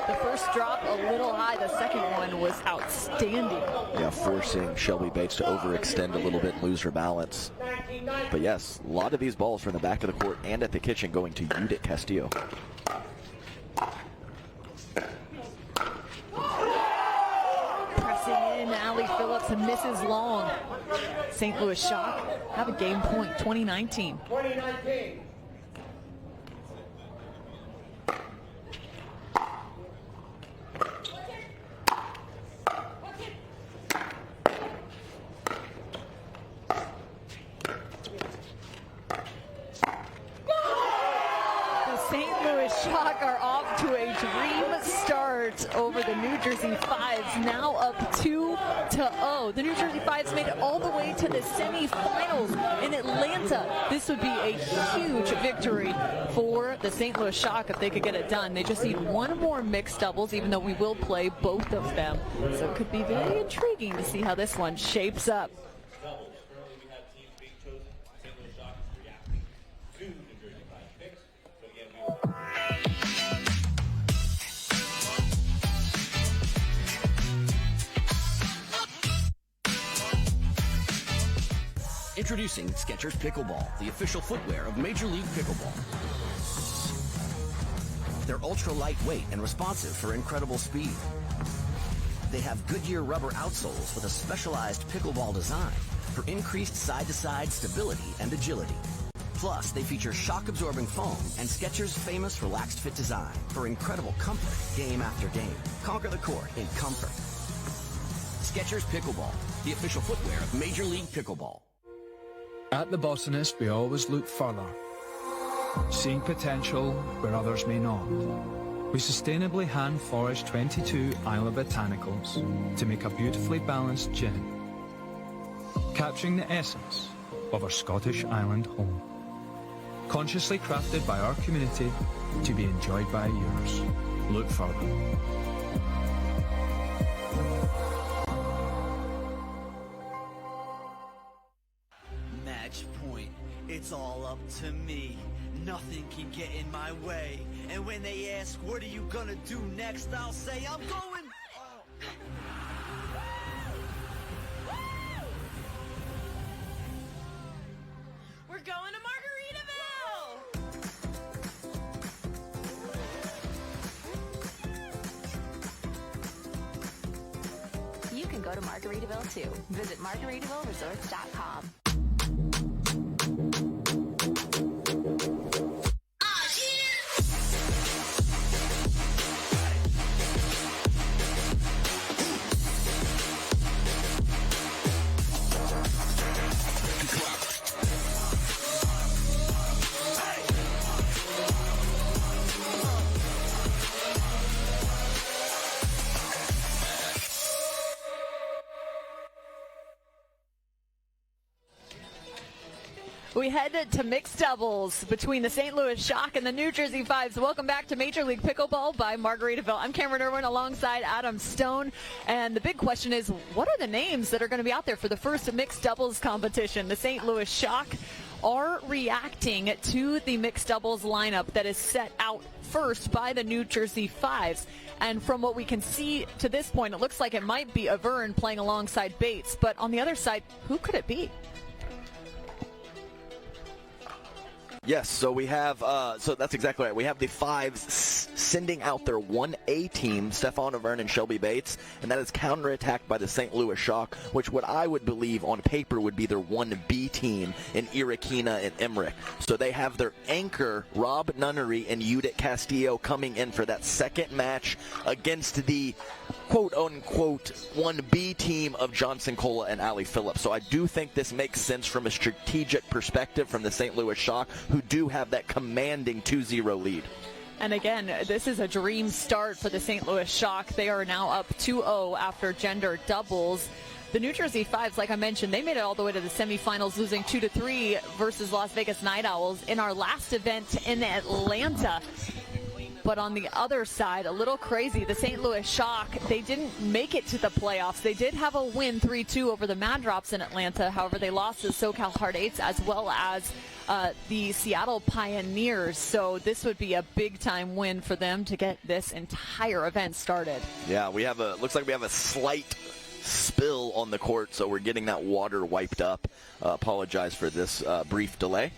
The first drop a little high. The second one was outstanding. Yeah, forcing Shelby Bates to overextend a little bit and lose her balance. But yes, a lot of these balls from the back of the court and at the kitchen going to Judith Castillo. Pressing in, Allie Phillips misses long. St. Louis Shock have a game point, 2019. 2019. Shock are off to a dream start over the New Jersey 5's, now up 2-0. The New Jersey 5's made it all the way to the semifinals in Atlanta. This would be a huge victory for the St. Louis Shock if they could get it done. They just need one more mixed doubles, even though we will play both of them. So it could be very intriguing to see how this one shapes up. Introducing Skechers Pickleball, the official footwear of Major League Pickleball. They're ultra lightweight and responsive for incredible speed. They have Goodyear rubber outsoles with a specialized pickleball design for increased side-to-side stability and agility. Plus, they feature shock-absorbing foam and Skechers' famous relaxed fit design for incredible comfort game after game. Conquer the court in comfort. Skechers Pickleball, the official footwear of Major League Pickleball. At the Botanist, we always look further, seeing potential where others may not. We sustainably hand forage 22 Isla Botanicals to make a beautifully balanced gin, capturing the essence of our Scottish island home. Consciously crafted by our community to be enjoyed by yours. Look further. Match point. It's all up to me. Nothing can get in my way. And when they ask, what are you gonna do next? I'll say, I'm going... We're going to Margaritaville! You can go to Margaritaville too. Visit MargaritavilleResorts.com. We head to mixed doubles between the St. Louis Shock and the New Jersey 5's. Welcome back to Major League Pickleball by Margaritaville. I'm Cameron Irwin alongside Adam Stone. And the big question is, what are the names that are going to be out there for the first mixed doubles competition? The St. Louis Shock are reacting to the mixed doubles lineup that is set out first by the New Jersey 5's. And from what we can see to this point, it looks like it might be Avern playing alongside Bates. But on the other side, who could it be? Yes, so we have, so that's exactly right. We have the 5's sending out their 1A team, Stefan Avern and Shelby Bates, and that is counterattacked by the St. Louis Shock, which what I would believe on paper would be their 1B team in Irakina and Emmerich. So they have their anchor, Rob Nunnery and Judith Castillo, coming in for that second match against the quote-unquote 1B team of Johnson Cola and Allie Phillips. So I do think this makes sense from a strategic perspective from the St. Louis Shock, who do have that commanding 2-0 lead. And again, this is a dream start for the St. Louis Shock. They are now up 2-0 after gender doubles. The New Jersey 5's, like I mentioned, they made it all the way to the semifinals, losing 2-3 versus Las Vegas Night Owls in our last event in Atlanta. But on the other side, a little crazy, the St. Louis Shock, they didn't make it to the playoffs. They did have a win 3-2 over the Mad Drops in Atlanta. However, they lost to SoCal Hard Eights as well as the Seattle Pioneers. So this would be a big-time win for them to get this entire event started. Yeah, looks like we have a slight spill on the court, so we're getting that water wiped up. Apologize for this brief delay.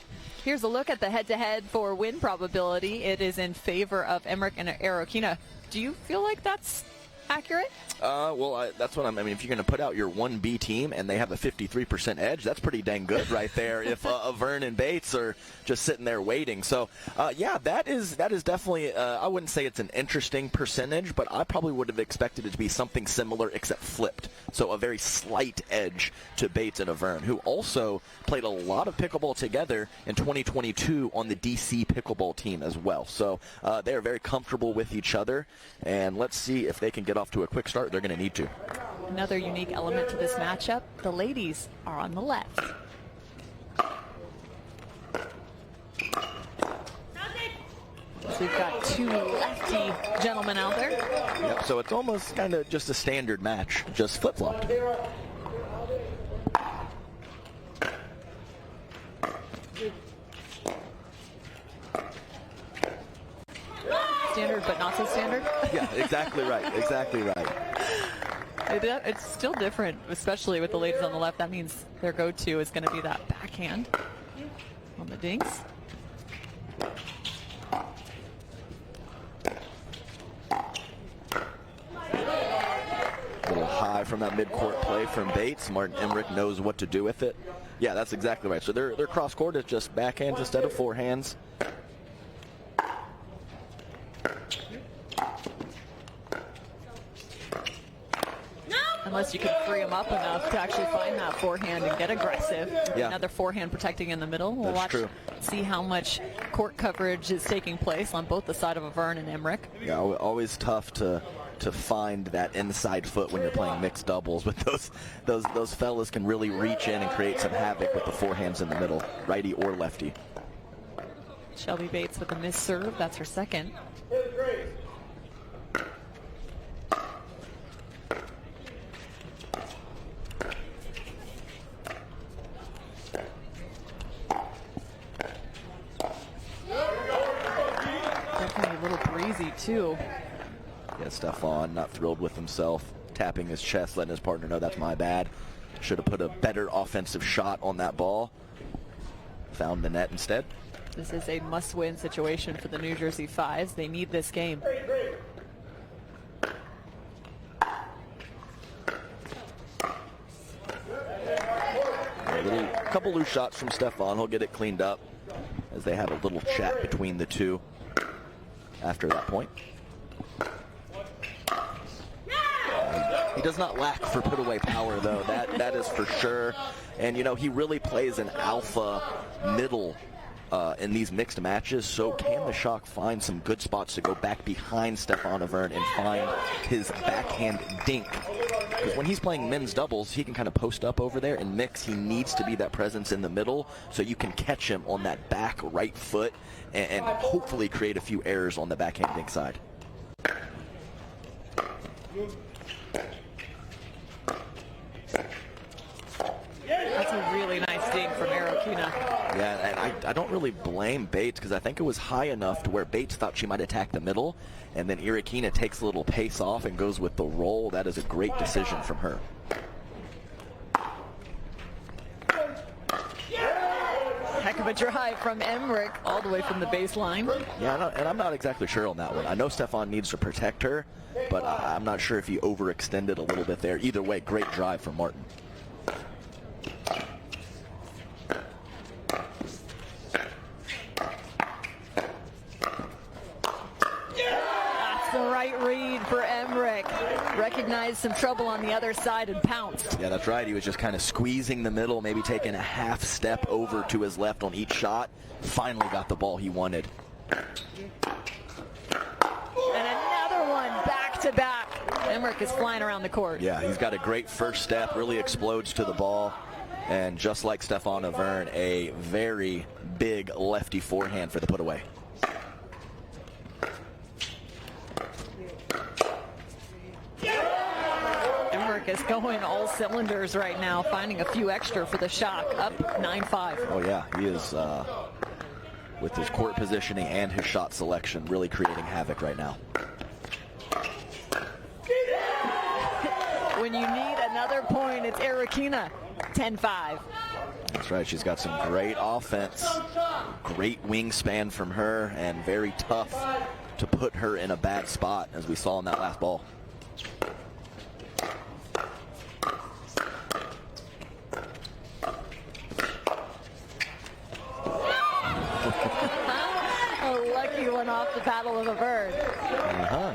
Here's a look at the head-to-head for win probability. It is in favor of Emmerich and Irakina. Do you feel like that's accurate? That's what I mean. If you're going to put out your 1B team and they have a 53% edge, that's pretty dang good right there. If Avern and Bates are just sitting there waiting. So, yeah, that is definitely, I wouldn't say it's an interesting percentage, but I probably would have expected it to be something similar except flipped. So a very slight edge to Bates and Avern, who also played a lot of pickleball together in 2022 on the DC pickleball team as well. So they are very comfortable with each other, and let's see if they can get off to a quick start. They're going to need to. Another unique element to this matchup, the ladies are on the left. So we've got two lefty gentlemen out there. Yep, so it's almost kind of just a standard match, just flip-flopped. Standard, but not so standard? Yeah, exactly right, exactly right. It's still different, especially with the ladies on the left. That means their go-to is going to be that backhand on the dinks. A little high from that mid-court play from Bates. Martin Emmerich knows what to do with it. Yeah, that's exactly right. So their cross-court is just backhands instead of forehands. Unless you can free them up enough to actually find that forehand and get aggressive. Yeah. Another forehand protecting in the middle. We'll That's true. See how much court coverage is taking place on both the side of Avern and Emmerich. Yeah, always tough to to find that inside foot when you're playing mixed doubles, but those fellas can really reach in and create some havoc with the forehands in the middle, righty or lefty. Shelby Bates with a missed serve. That's her second. Definitely a little breezy too. Yeah, Stefan not thrilled with himself, tapping his chest, letting his partner know that's my bad. Should have put a better offensive shot on that ball. Found the net instead. This is a must-win situation for the New Jersey 5s. They need this game. A couple loose shots from Stefan. He'll get it cleaned up as they have a little chat between the two after that point. He does not lack for put-away power, though. That is for sure. And, you know, he really plays an alpha middle in these mixed matches. So can the Shock find some good spots to go back behind Stefan Avern and find his backhand dink? Because when he's playing men's doubles, he can kind of post up over there. In mix, he needs to be that presence in the middle so you can catch him on that back right foot and hopefully create a few errors on the backhand dink side. That's a really nice dink from Arokina. Yeah, and I don't really blame Bates because I think it was high enough to where Bates thought she might attack the middle, and then Irakina takes a little pace off and goes with the roll. That is a great decision from her. Heck of a drive from Emmerich all the way from the baseline. Yeah, and I'm not exactly sure on that one. I know Stefan needs to protect her, but I'm not sure if he overextended a little bit there. Either way, great drive from Martin. The right read for Emmerich. Recognized some trouble on the other side and pounced. Yeah, that's right. He was just kind of squeezing the middle, maybe taking a half step over to his left on each shot. Finally got the ball he wanted. And another one back to back. Emmerich is flying around the court. Yeah, he's got a great first step, really explodes to the ball. And just like Stefan Avern, a very big lefty forehand for the put away. Is going all cylinders right now, finding a few extra for the Shock, up 9-5. Oh yeah, he is with his court positioning and his shot selection really creating havoc right now. When you need another point, it's Arokina, 10-5. That's right, she's got some great offense, great wingspan from her, and very tough to put her in a bad spot, as we saw in that last ball. Off the Battle of Avern.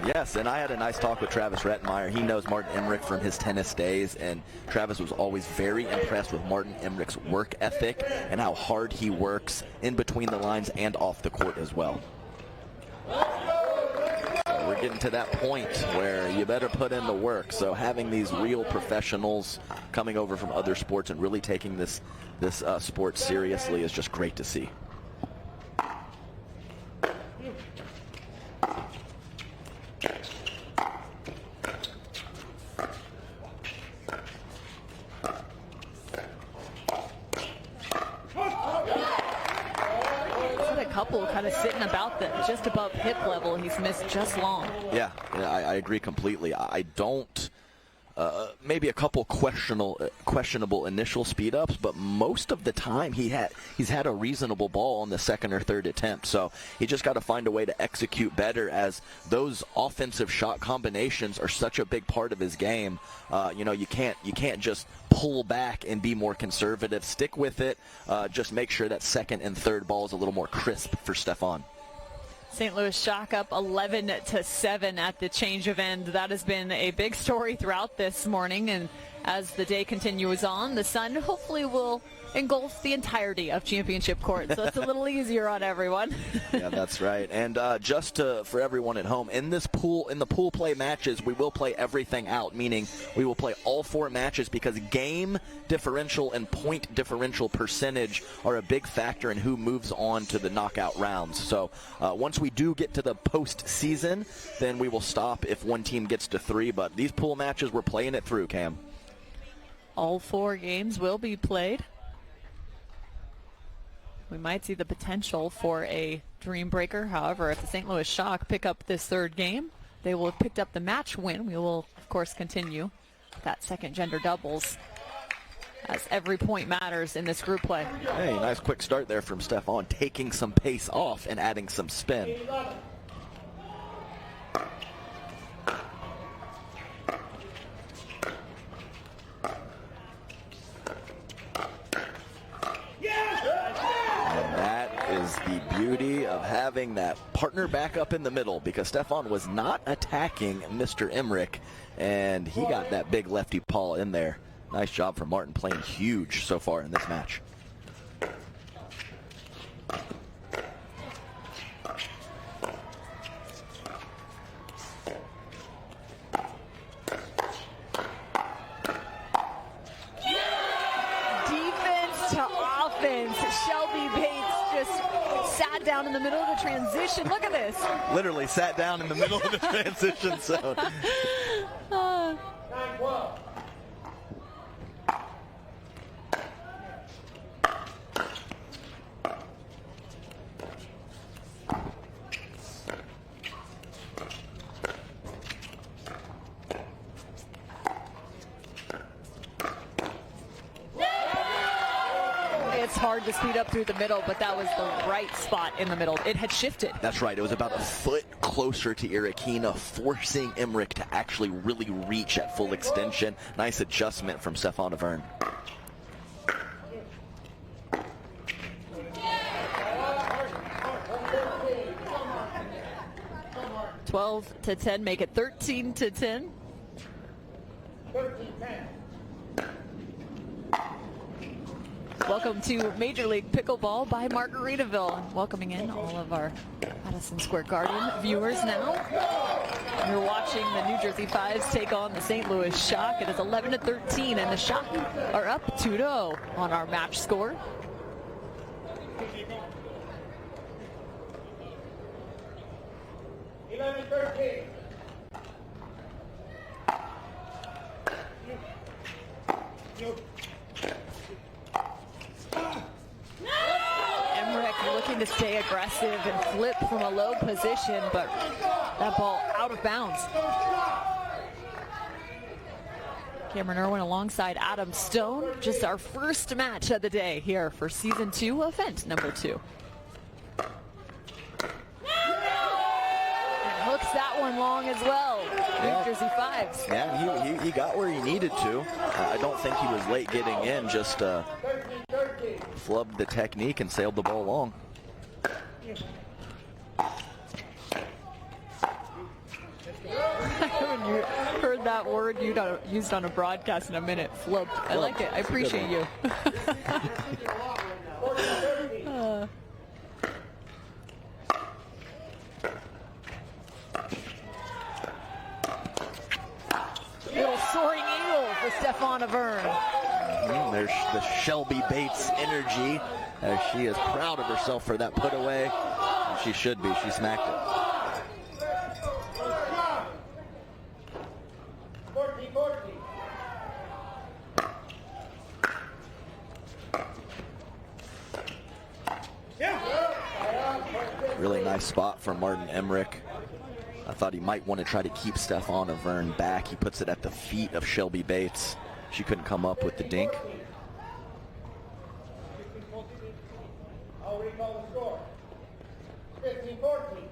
Yes, and I had a nice talk with Travis Rettenmeyer. He knows Martin Emmerich from his tennis days, and Travis was always very impressed with Martin Emmerich's work ethic and how hard he works in between the lines and off the court as well. So we're getting to that point where you better put in the work. So having these real professionals coming over from other sports and really taking this sport seriously is just great to see. Kind of sitting about just above hip level. He's missed just long. Yeah, I agree completely. I don't. Maybe a couple questionable initial speed ups, but most of the time he's had a reasonable ball on the second or third attempt. So he just got to find a way to execute better, as those offensive shot combinations are such a big part of his game. You know, you can't just pull back and be more conservative. Stick with it. Just make sure that second and third ball is a little more crisp for Stefan. St. Louis Shock up 11-7 at the change of end. That has been a big story throughout this morning, and as the day continues on, the sun hopefully will engulfs the entirety of championship court, so it's a little easier on everyone. Yeah, that's right. And for everyone at home, in the pool play matches, we will play everything out, meaning we will play all 4 matches because game differential and point differential percentage are a big factor in who moves on to the knockout rounds. So once we do get to the postseason, then we will stop if one team gets to 3. But these pool matches, we're playing it through, Cam. All 4 games will be played. We might see the potential for a dream breaker. However, if the St. Louis Shock pick up this 3rd game, they will have picked up the match win. We will, of course, continue that second gender doubles, as every point matters in this group play. Hey, nice quick start there from Stefan, taking some pace off and adding some spin. The beauty of having that partner back up in the middle, because Stefan was not attacking Mr. Emmerich, and he got that big lefty paw in there. Nice job from Martin, playing huge so far in this match. Defense to offense. Shelby Bates just sat down in the middle of the transition. Look at this. Literally sat down in the middle of the transition zone. 9-12. It's hard to speed up through the middle, but that was the right spot in the middle. It had shifted. That's right. It was about a foot closer to Irakina, forcing Emmerich to actually really reach at full extension. Nice adjustment from Stefan Avern. (12-10), make it 13-10. 13-10. Welcome to Major League Pickleball by Margaritaville. Welcoming in all of our Madison Square Garden viewers now. You're watching the New Jersey 5's take on the St. Louis Shock. It is 11-13, and the Shock are up 2-0 on our match score. Looking to stay aggressive and flip from a low position, but that ball out of bounds. Cameron Irwin alongside Adam Stone. Just our first match of the day here for Season 2, event number 2. And hooks that one long as well. Yeah. New Jersey 5's. Yeah, he got where he needed to. I don't think he was late getting in, just flubbed the technique and sailed the ball long. I haven't heard that word used on a broadcast in a minute. Flubbed. I like it. I appreciate you. Little soaring eagle for Stefan Avern. There's the Shelby Bates energy, as she is proud of herself for that put away. And she should be. She smacked it. 14-14. Really nice spot from Martin Emmerich. I thought he might want to try to keep Stefan Avern back. He puts it at the feet of Shelby Bates. She couldn't come up with the dink. I'll recall the score. 15-14.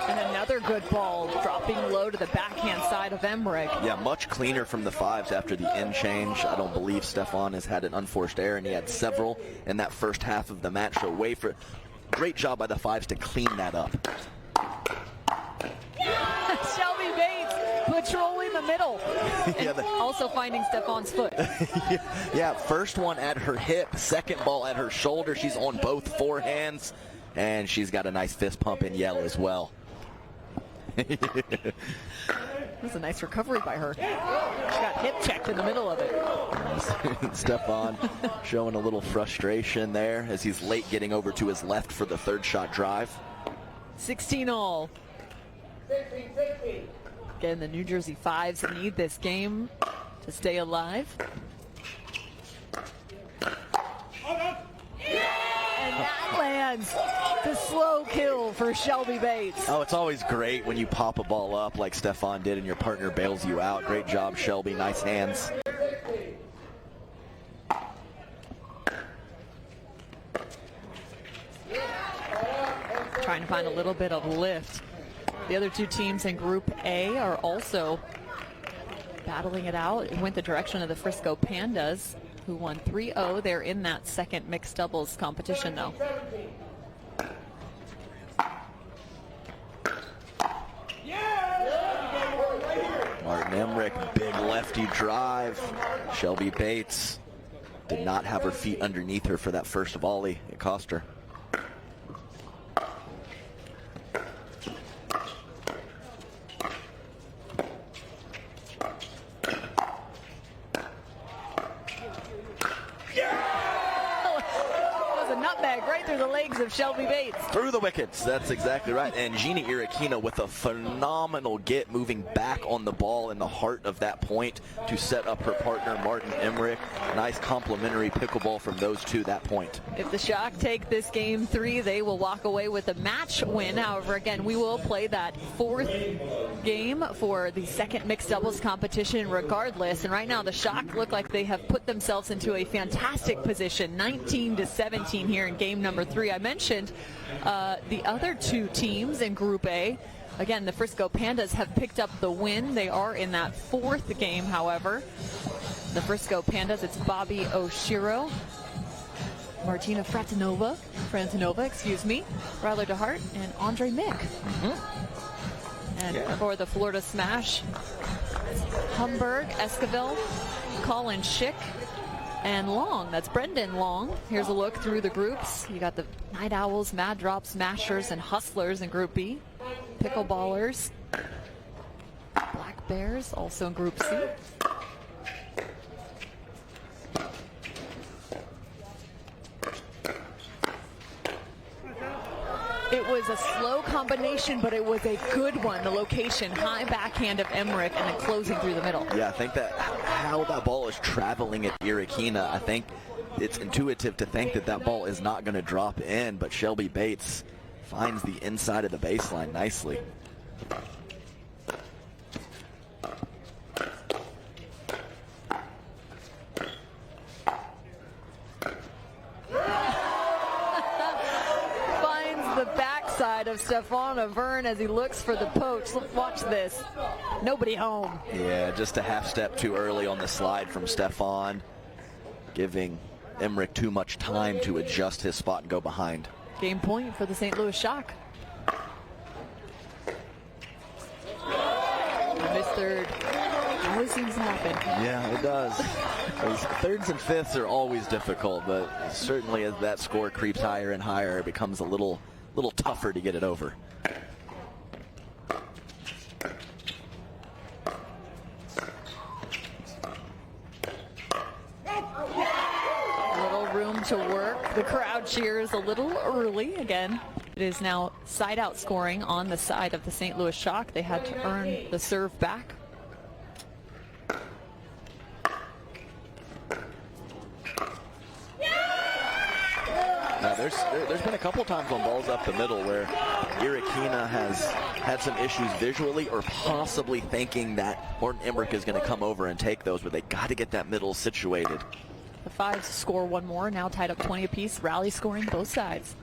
And another good ball, dropping low to the backhand side of Emmerich. Yeah, much cleaner from the 5's after the end change. I don't believe Stefan has had an unforced error, and he had several in that first half of the match. So great job by the 5's to clean that up. Shelby Bates patrolling the middle. Yeah, And also finding Stefan's foot. Yeah, first one at her hip, second ball at her shoulder. She's on both forehands, and she's got a nice fist pump in yell as well. That was a nice recovery by her. She got hip checked in the middle of it. Stefan showing a little frustration there as he's late getting over to his left for the third shot drive. 16 all. Again, the New Jersey 5s need this game to stay alive. And that lands the slow kill for Shelby Bates. Oh, it's always great when you pop a ball up like Stefan did and your partner bails you out. Great job, Shelby. Nice hands. Trying to find a little bit of lift. The other two teams in Group A are also battling it out. It went the direction of the Frisco Pandas, who won 3-0. They're in that second mixed doubles competition, though. Martin Emmerich, big lefty drive. Shelby Bates did not have her feet underneath her for that first volley. It cost her. Of Shelby Bates. Through the wickets. That's exactly right. And Jeannie Irakina with a phenomenal get, moving back on the ball in the heart of that point to set up her partner, Martin Emmerich. Nice complimentary pickleball from those two that point. If the Shock take this game 3, they will walk away with a match win. However, again, we will play that fourth game for the second mixed doubles competition regardless. And right now, the Shock look like they have put themselves into a fantastic position, 19-17 here in game number 3. I mentioned the other two teams in Group A. Again, the Frisco Pandas have picked up the win. They are in that fourth game, however. The Frisco Pandas, it's Bobby Oshiro, Martina Fratinova, Ryler DeHart, and Andre Mick. And for the Florida Smash, Humberg, Esquivel, Colin Schick, and Long. That's Brendan Long. Here's a look through the groups. You got the Night Owls, Mad Drops, Smashers, and Hustlers in Group B. Pickleballers, Black Bears, also in Group C. It was a slow combination, but it was a good one. The location, high backhand of Emmerich, and then closing through the middle. Yeah, I think that how that ball is traveling at Irakina, I think it's intuitive to think that that ball is not going to drop in, but Shelby Bates finds the inside of the baseline nicely. Of Stefan Avern as he looks for the poach. Watch this. Nobody home. Yeah, just a half step too early on the slide from Stefan, giving Emmerich too much time to adjust his spot and go behind. Game point for the St. Louis Shock. Missed third. Always seems to happen. Yeah, it does. Those thirds and fifths are always difficult, but certainly as that score creeps higher and higher, it becomes a little tougher to get it over. A little room to work. The crowd cheers a little early again. It is now side out scoring on the side of the St. Louis Shock. They had to earn the serve back. There's been a couple times on balls up the middle where Irakina has had some issues visually or possibly thinking that Martin Emmerich is going to come over and take those, but they got to get that middle situated. The 5s score one more, now tied up 20 apiece. Rally scoring both sides.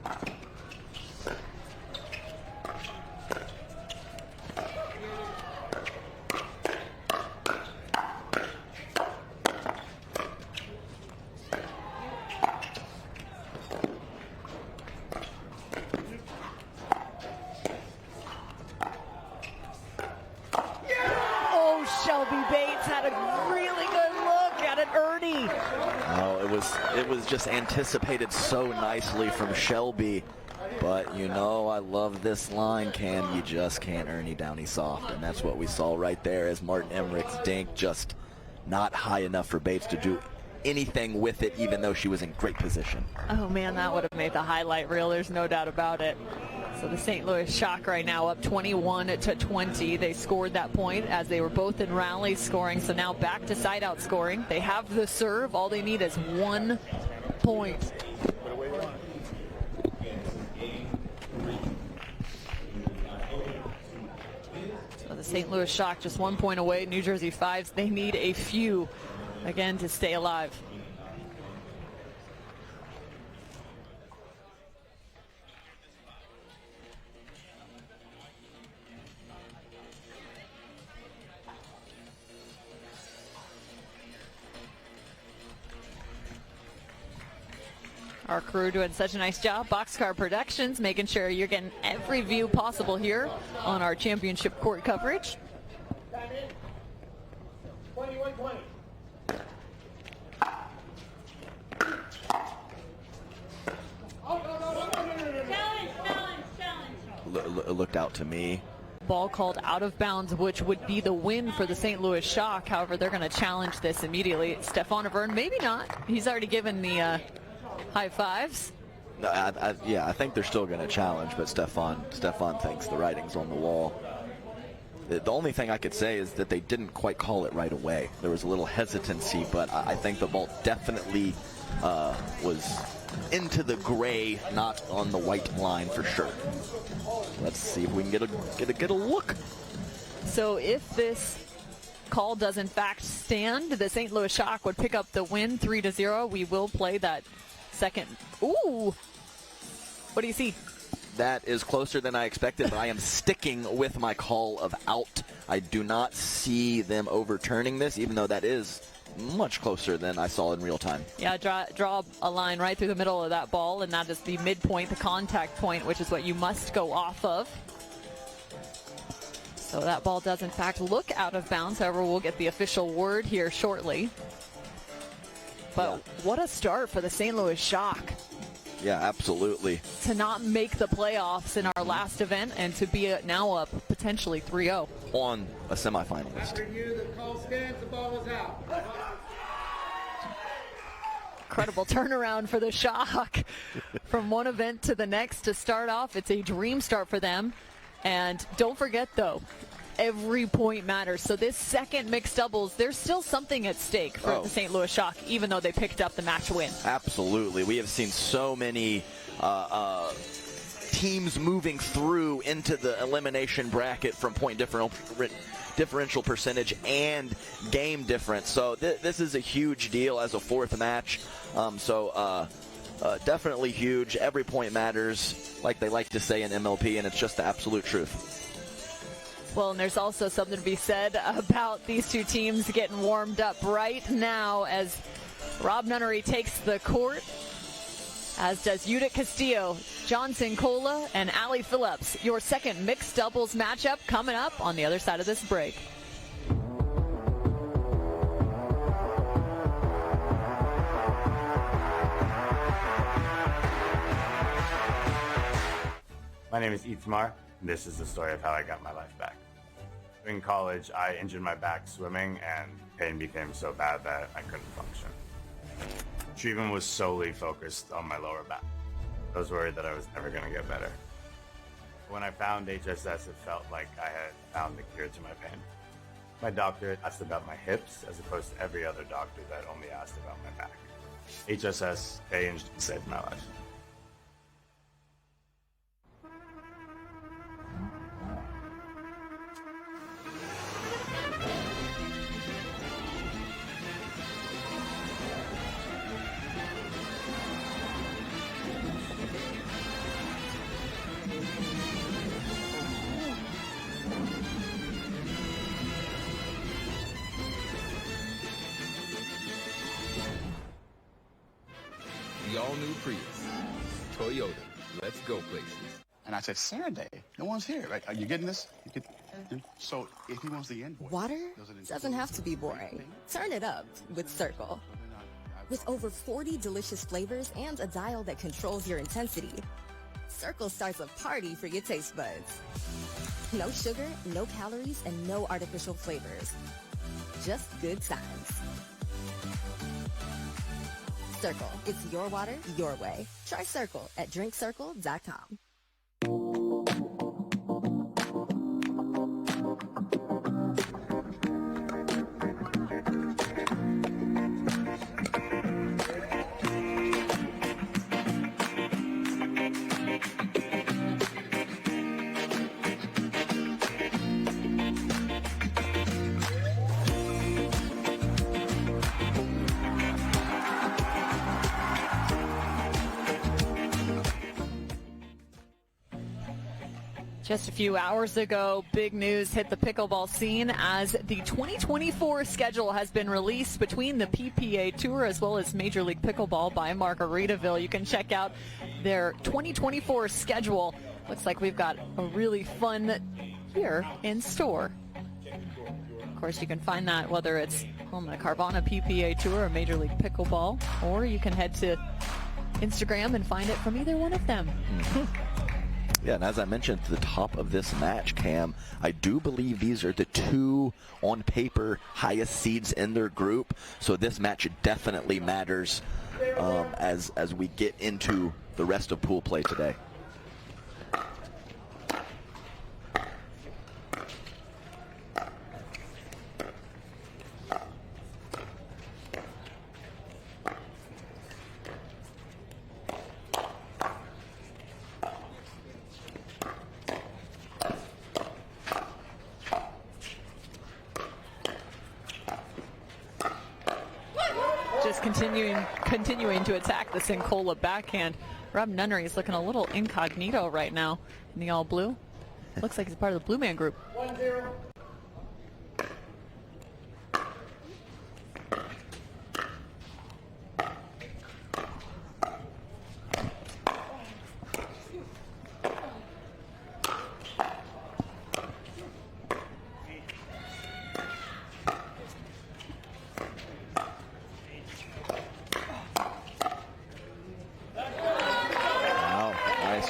it was just anticipated so nicely from Shelby. But you know, I love this line, Cam. You just can't Ernie Downey soft. And that's what we saw right there as Martin Emmerich's dink just not high enough for Bates to do anything with it, even though she was in great position. Oh man, that would have made the highlight reel. There's no doubt about it. So the St. Louis Shock right now up 21-20. They scored that point as they were both in rally scoring. So now back to side out scoring. They have the serve. All they need is 1 point. So the St. Louis Shock just 1 point away. New Jersey 5's, they need a few again to stay alive. Our crew doing such a nice job. Boxcar Productions making sure you're getting every view possible here on our championship court coverage. 21-20. Looked out to me. Ball called out of bounds, which would be the win for the St. Louis Shock. However, they're going to challenge this immediately. Stefan Avern, maybe not. He's already given the high fives. Yeah, I think they're still going to challenge, but Stefan thinks the writing's on the wall. The only thing I could say is that they didn't quite call it right away. There was a little hesitancy, but I think the ball definitely was into the gray, not on the white line for sure. Let's see if we can get a look. So if this call does in fact stand, the St. Louis Shock would pick up the win 3-0. We will play that second. Ooh, what do you see? That is closer than I expected, but I am sticking with my call of out. I do not see them overturning this, even though that is much closer than I saw in real time. Yeah, draw a line right through the middle of that ball, and that is the midpoint, the contact point, which is what you must go off of. So that ball does in fact look out of bounds. However, we'll get the official word here shortly. But what a start for the St. Louis Shock. Yeah, absolutely. To not make the playoffs in our last event and to be now up potentially 3-0. On a semifinalist. After you, the call stands, the ball is out. Incredible turnaround for the Shock from one event to the next to start off. It's a dream start for them. And don't forget, though, every point matters. So this second mixed doubles, there's still something at stake for the St. Louis Shock, even though they picked up the match win. Absolutely. We have seen so many teams moving through into the elimination bracket from point differential percentage and game difference. So this is a huge deal as a fourth match. Definitely huge. Every point matters, like they like to say in MLP, and it's just the absolute truth. Well, and there's also something to be said about these two teams getting warmed up right now as Rob Nunnery takes the court, as does Judith Castillo, Johnson Cola, and Allie Phillips. Your second mixed doubles matchup coming up on the other side of this break. My name is Itamar, and this is the story of how I got my life back. In college, I injured my back swimming, and pain became so bad that I couldn't function. Treatment was solely focused on my lower back. I was worried that I was never going to get better. When I found HSS, it felt like I had found the cure to my pain. My doctor asked about my hips, as opposed to every other doctor that only asked about my back. HSS changed and saved my life. The all-new Prius. Toyota. Let's go places. And I said, Saturday. No one's here. Right? Are you getting this? So if he wants the invoice. Water doesn't have to be boring. Turn it up with Cirkul. With over 40 delicious flavors and a dial that controls your intensity, Cirkul starts a party for your taste buds. No sugar, no calories, and no artificial flavors. Just good times. Cirkul. It's your water, your way. Try Cirkul at drinkcirkul.com. Just a few hours ago, big news hit the pickleball scene as the 2024 schedule has been released between the PPA Tour as well as Major League Pickleball by Margaritaville. You can check out their 2024 schedule. Looks like we've got a really fun year in store. Of course, you can find that whether it's on the Carvana PPA Tour or Major League Pickleball, or you can head to Instagram and find it from either one of them. Yeah, and as I mentioned at the top of this match, Cam, I do believe these are the two, on paper, highest seeds in their group. So this match definitely matters as we get into the rest of pool play today. Continuing to attack the Sincola backhand. Rob Nunnery is looking a little incognito right now in the all blue. Looks like he's part of the Blue Man group. 1-0.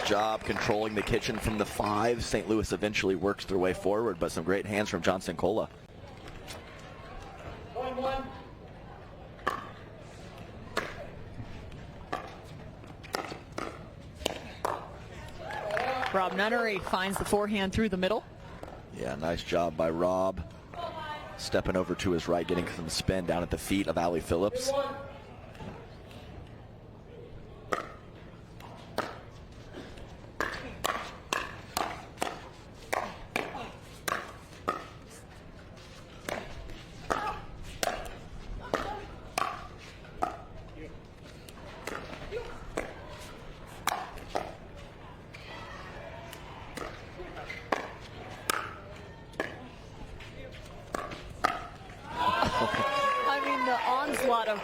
Job controlling the kitchen from the 5. St. Louis eventually works their way forward, but some great hands from John Sincola. 1-1. Rob Nunnery finds the forehand through the middle. Yeah, nice job by Rob. Stepping over to his right, getting some spin down at the feet of Allie Phillips. 2-1.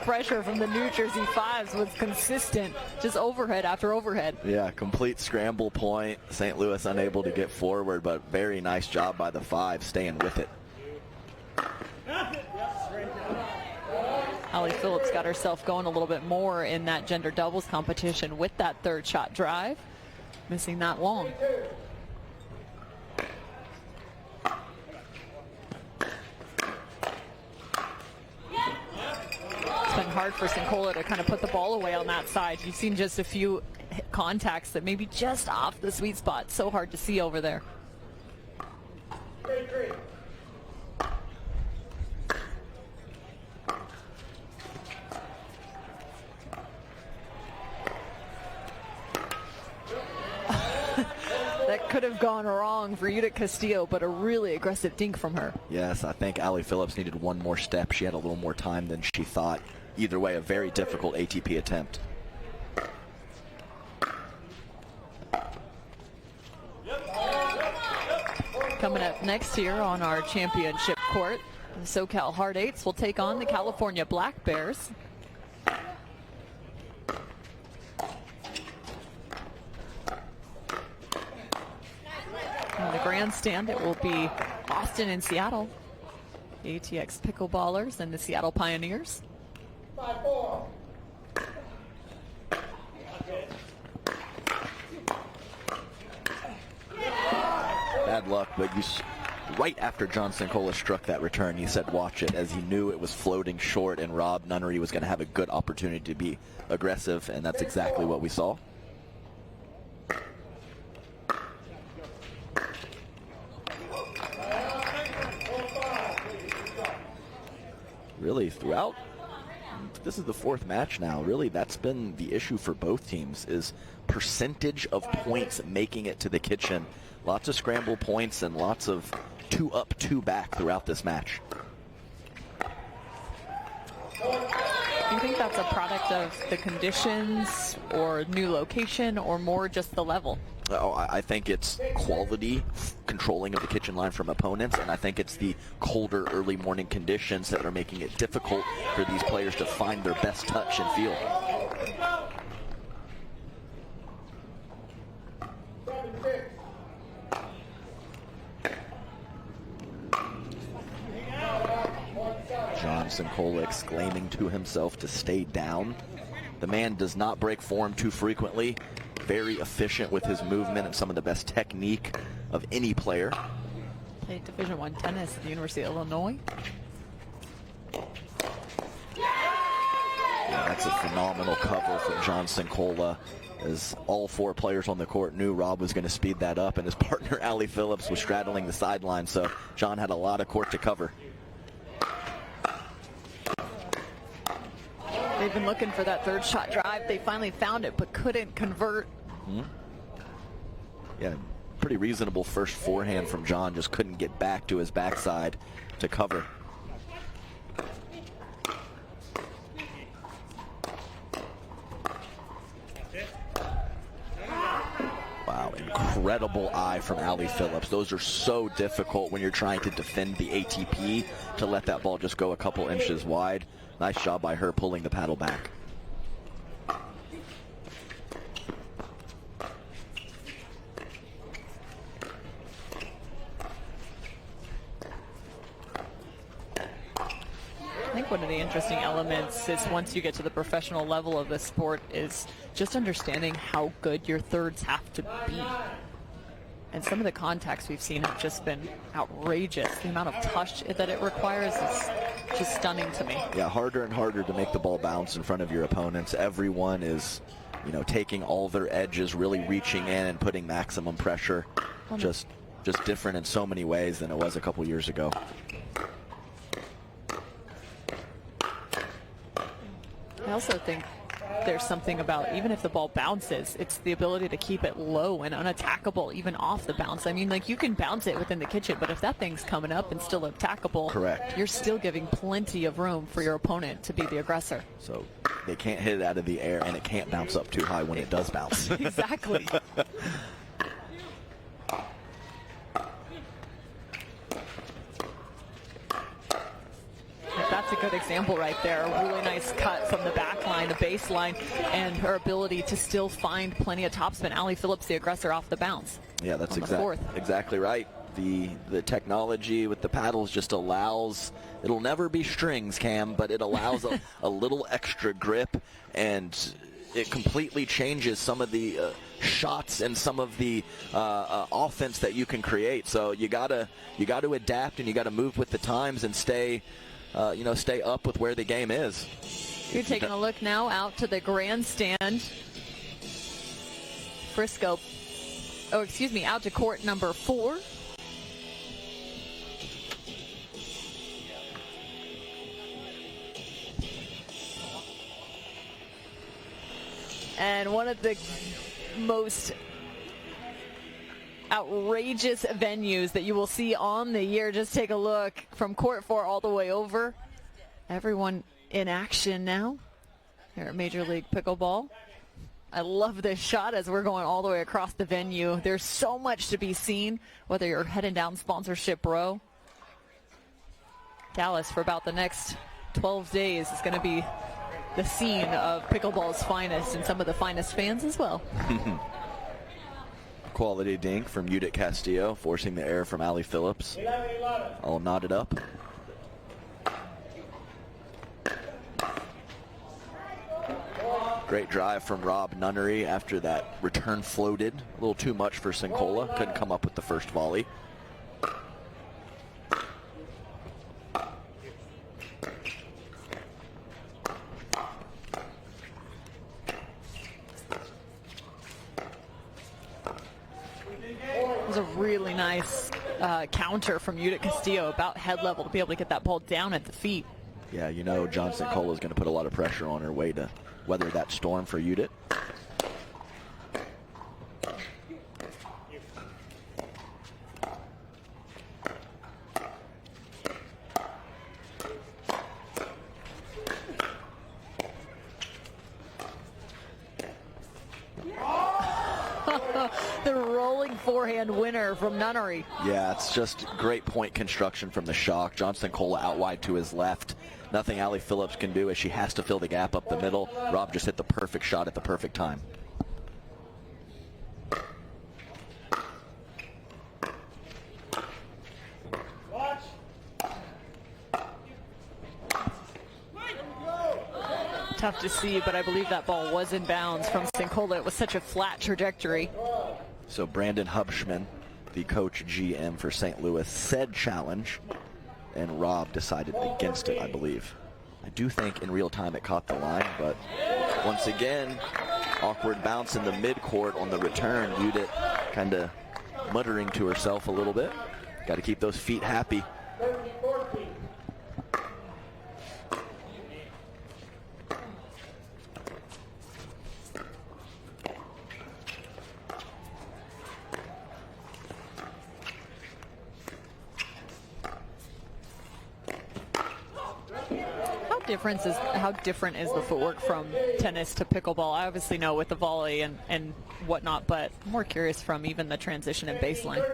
Pressure from the New Jersey 5s was consistent, just overhead after overhead. Yeah, complete scramble point. St. Louis unable to get forward, but very nice job by the 5 staying with it. Allie Phillips got herself going a little bit more in that gender doubles competition with that third shot drive, missing that long. Hard for Sincola to kind of put the ball away on that side. You've seen just a few contacts that may be just off the sweet spot. So hard to see over there. 3-3. That could have gone wrong for Judith Castillo, but a really aggressive dink from her. Yes, I think Allie Phillips needed one more step. She had a little more time than she thought. Either way, a very difficult ATP attempt. Coming up next here on our championship court, the SoCal Hard Eights will take on the California Black Bears. On the grandstand, it will be Austin and Seattle, the ATX Pickleballers and the Seattle Pioneers. 5-4. bad luck, but right after John Sincola struck that return, he said watch it, as he knew it was floating short and Rob Nunnery was going to have a good opportunity to be aggressive, and that's exactly what we saw. Really, throughout, this is the fourth match now, really that's been the issue for both teams, is percentage of points making it to the kitchen. Lots of scramble points and lots of 2 up, 2 back throughout this match. Do you think that's a product of the conditions or new location or more just the level? Oh, I think it's quality controlling of the kitchen line from opponents, and I think it's the colder early morning conditions that are making it difficult for these players to find their best touch and feel. Johnson Cole exclaiming to himself to stay down. The man does not break form too frequently. Very efficient with his movement and some of the best technique of any player. Played Division I tennis at the University of Illinois. Yeah, that's a phenomenal cover from John Sincola, as all 4 players on the court knew Rob was going to speed that up, and his partner Allie Phillips was straddling the sideline, so John had a lot of court to cover. They've been looking for that third shot drive. They finally found it, but couldn't convert. Yeah, pretty reasonable first forehand from John, just couldn't get back to his backside to cover. Wow, incredible eye from Allie Phillips. Those are so difficult when you're trying to defend the ATP, to let that ball just go a couple inches wide. Nice job by her pulling the paddle back. I think one of the interesting elements is, once you get to the professional level of the sport, is just understanding how good your thirds have to be. And some of the contacts we've seen have just been outrageous. The amount of touch that it requires is just stunning to me. Yeah, harder and harder to make the ball bounce in front of your opponents. Everyone is, you know, taking all their edges, really reaching in and putting maximum pressure. Just different in so many ways than it was a couple years ago. I also think there's something about, even if the ball bounces, it's the ability to keep it low and unattackable even off the bounce. I mean, like, you can bounce it within the kitchen, but if that thing's coming up and still attackable, correct, you're still giving plenty of room for your opponent to be the aggressor. So they can't hit it out of the air, and it can't bounce up too high when it does bounce. Exactly. That's a good example right there. A really nice cut from the back line, the baseline, and her ability to still find plenty of topspin. Allie Phillips, the aggressor, off the bounce. Yeah, that's fourth. Exactly right. The technology with the paddles just allows, it'll never be strings, Cam, but it allows a little extra grip, and it completely changes some of the shots and some of the offense that you can create. So you gotta adapt, and you gotta move with the times and stay up with where the game is. You're taking a look now out to the grandstand. Out to court number 4. And one of the most outrageous venues that you will see on the year. Just take a look from court 4 all the way over. Everyone in action now here at Major League Pickleball. I love this shot as we're going all the way across the venue. There's so much to be seen, whether you're heading down sponsorship row. Dallas, for about the next 12 days, is going to be the scene of pickleball's finest, and some of the finest fans as well. Quality dink from Judith Castillo, forcing the error from Allie Phillips. All knotted up. Great drive from Rob Nunnery after that return floated. A little too much for Sincola. Couldn't come up with the first volley. It was a really nice counter from Judith Castillo, about head level, to be able to get that ball down at the feet. Yeah, you know John Sincola is going to put a lot of pressure on her way to weather that storm for Judith. The rolling forehand winner from Nunnery. Yeah, it's just great point construction from the shock. John Sincola out wide to his left. Nothing Allie Phillips can do as she has to fill the gap up the middle. Rob just hit the perfect shot at the perfect time. Tough to see, but I believe that ball was in bounds from Sincola. It was such a flat trajectory. So Brandon Hubschman, the coach GM for St. Louis, said challenge, and Rob decided against it, I believe. I do think in real time it caught the line, but once again, awkward bounce in the midcourt on the return. Judith kind of muttering to herself a little bit. Got to keep those feet happy. How different is the footwork from tennis to pickleball? I obviously know with the volley and whatnot, but I'm more curious from even the transition and baseline.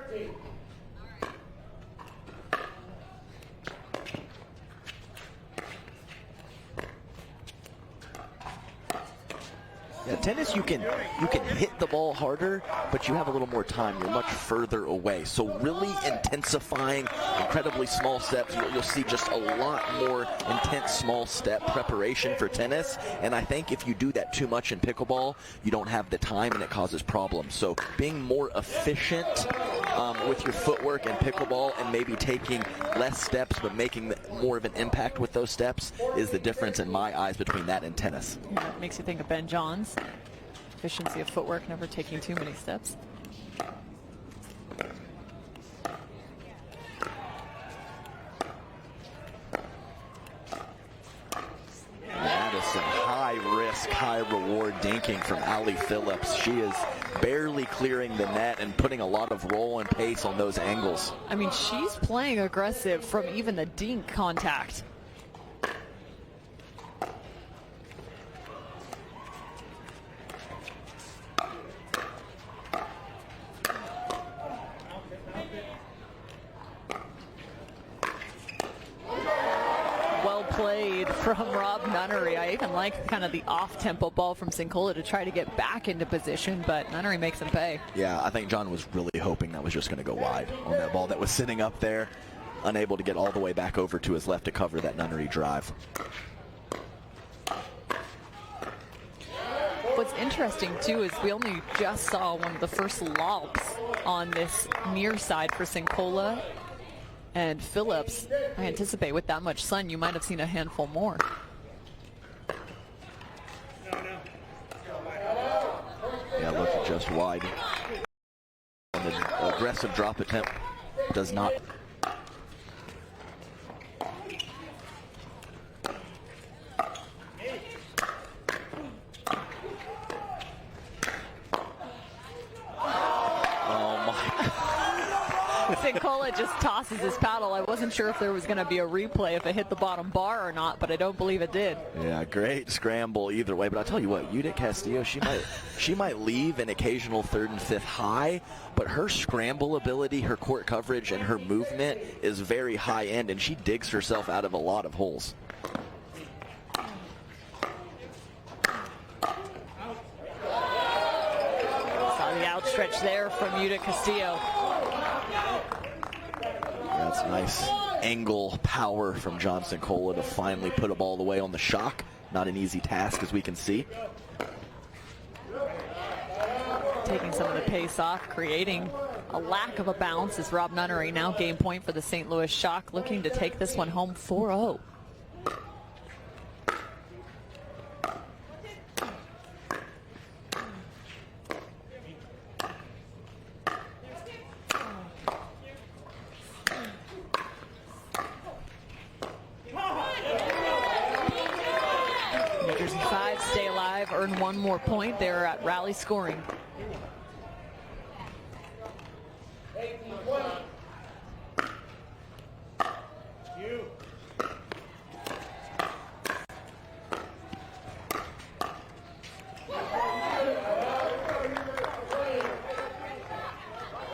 Yeah, tennis, you can hit the ball harder, but you have a little more time. You're much further away. So really intensifying incredibly small steps. You'll see just a lot more intense small step preparation for tennis. And I think if you do that too much in pickleball, you don't have the time and it causes problems. So being more efficient with your footwork in pickleball and maybe taking less steps but making more of an impact with those steps is the difference in my eyes between that and tennis. Yeah, it makes you think of Ben Johns. Efficiency of footwork, never taking too many steps. That is some high risk, high reward dinking from Allie Phillips. She is barely clearing the net and putting a lot of roll and pace on those angles. I mean, she's playing aggressive from even the dink contact. Played from Rob Nunnery. I even like kind of the off-tempo ball from Sincola to try to get back into position, but Nunnery makes him pay. Yeah, I think John was really hoping that was just going to go wide on that ball that was sitting up there, unable to get all the way back over to his left to cover that Nunnery drive. What's interesting, too, is we only just saw one of the first lobs on this near side for Sincola. And Phillips, I anticipate with that much sun, you might have seen a handful more. Yeah, look just wide. And the aggressive drop attempt does not. Sincola just tosses his paddle. I wasn't sure if there was going to be a replay if it hit the bottom bar or not, but I don't believe it did. Yeah, great scramble either way. But I'll tell you what, Judith Castillo, she might leave an occasional third and fifth high, but her scramble ability, her court coverage, and her movement is very high end, and she digs herself out of a lot of holes. Saw the outstretch there from Judith Castillo. That's nice angle power from John Sincola to finally put a ball away on the shock. Not an easy task, as we can see. taking some of the pace off, creating a lack of a bounce as Rob Nunnery now game point for the St. Louis Shock, looking to take this one home 4-0. New Jersey 5 stay alive, earn one more point. They're at rally scoring.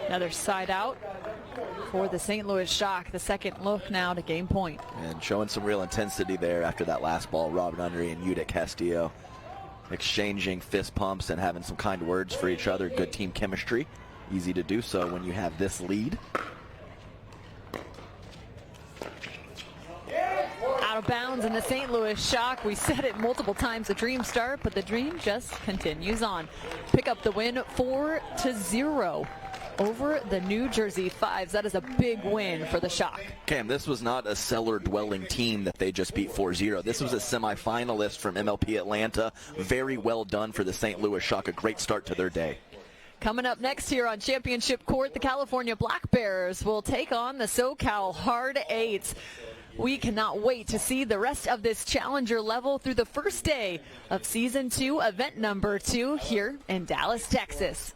Another side out for the St. Louis Shock. The second look now to game point. And showing some real intensity there after that last ball. Rob Nunnery and Yuta Castillo exchanging fist pumps and having some kind words for each other. Good team chemistry. Easy to do so when you have this lead. Out of bounds in the St. Louis Shock. We said it multiple times, a dream start, but the dream just continues on. Pick up the win 4-0 over the New Jersey 5s. That is a big win for the Shock. Cam, this was not a cellar-dwelling team that they just beat 4-0. This was a semifinalist from MLP Atlanta. Very well done for the St. Louis Shock. A great start to their day. Coming up next here on Championship Court, the California Black Bears will take on the SoCal Hard Eights. We cannot wait to see the rest of this challenger level through the first day of Season 2, event number 2 here in Dallas, Texas.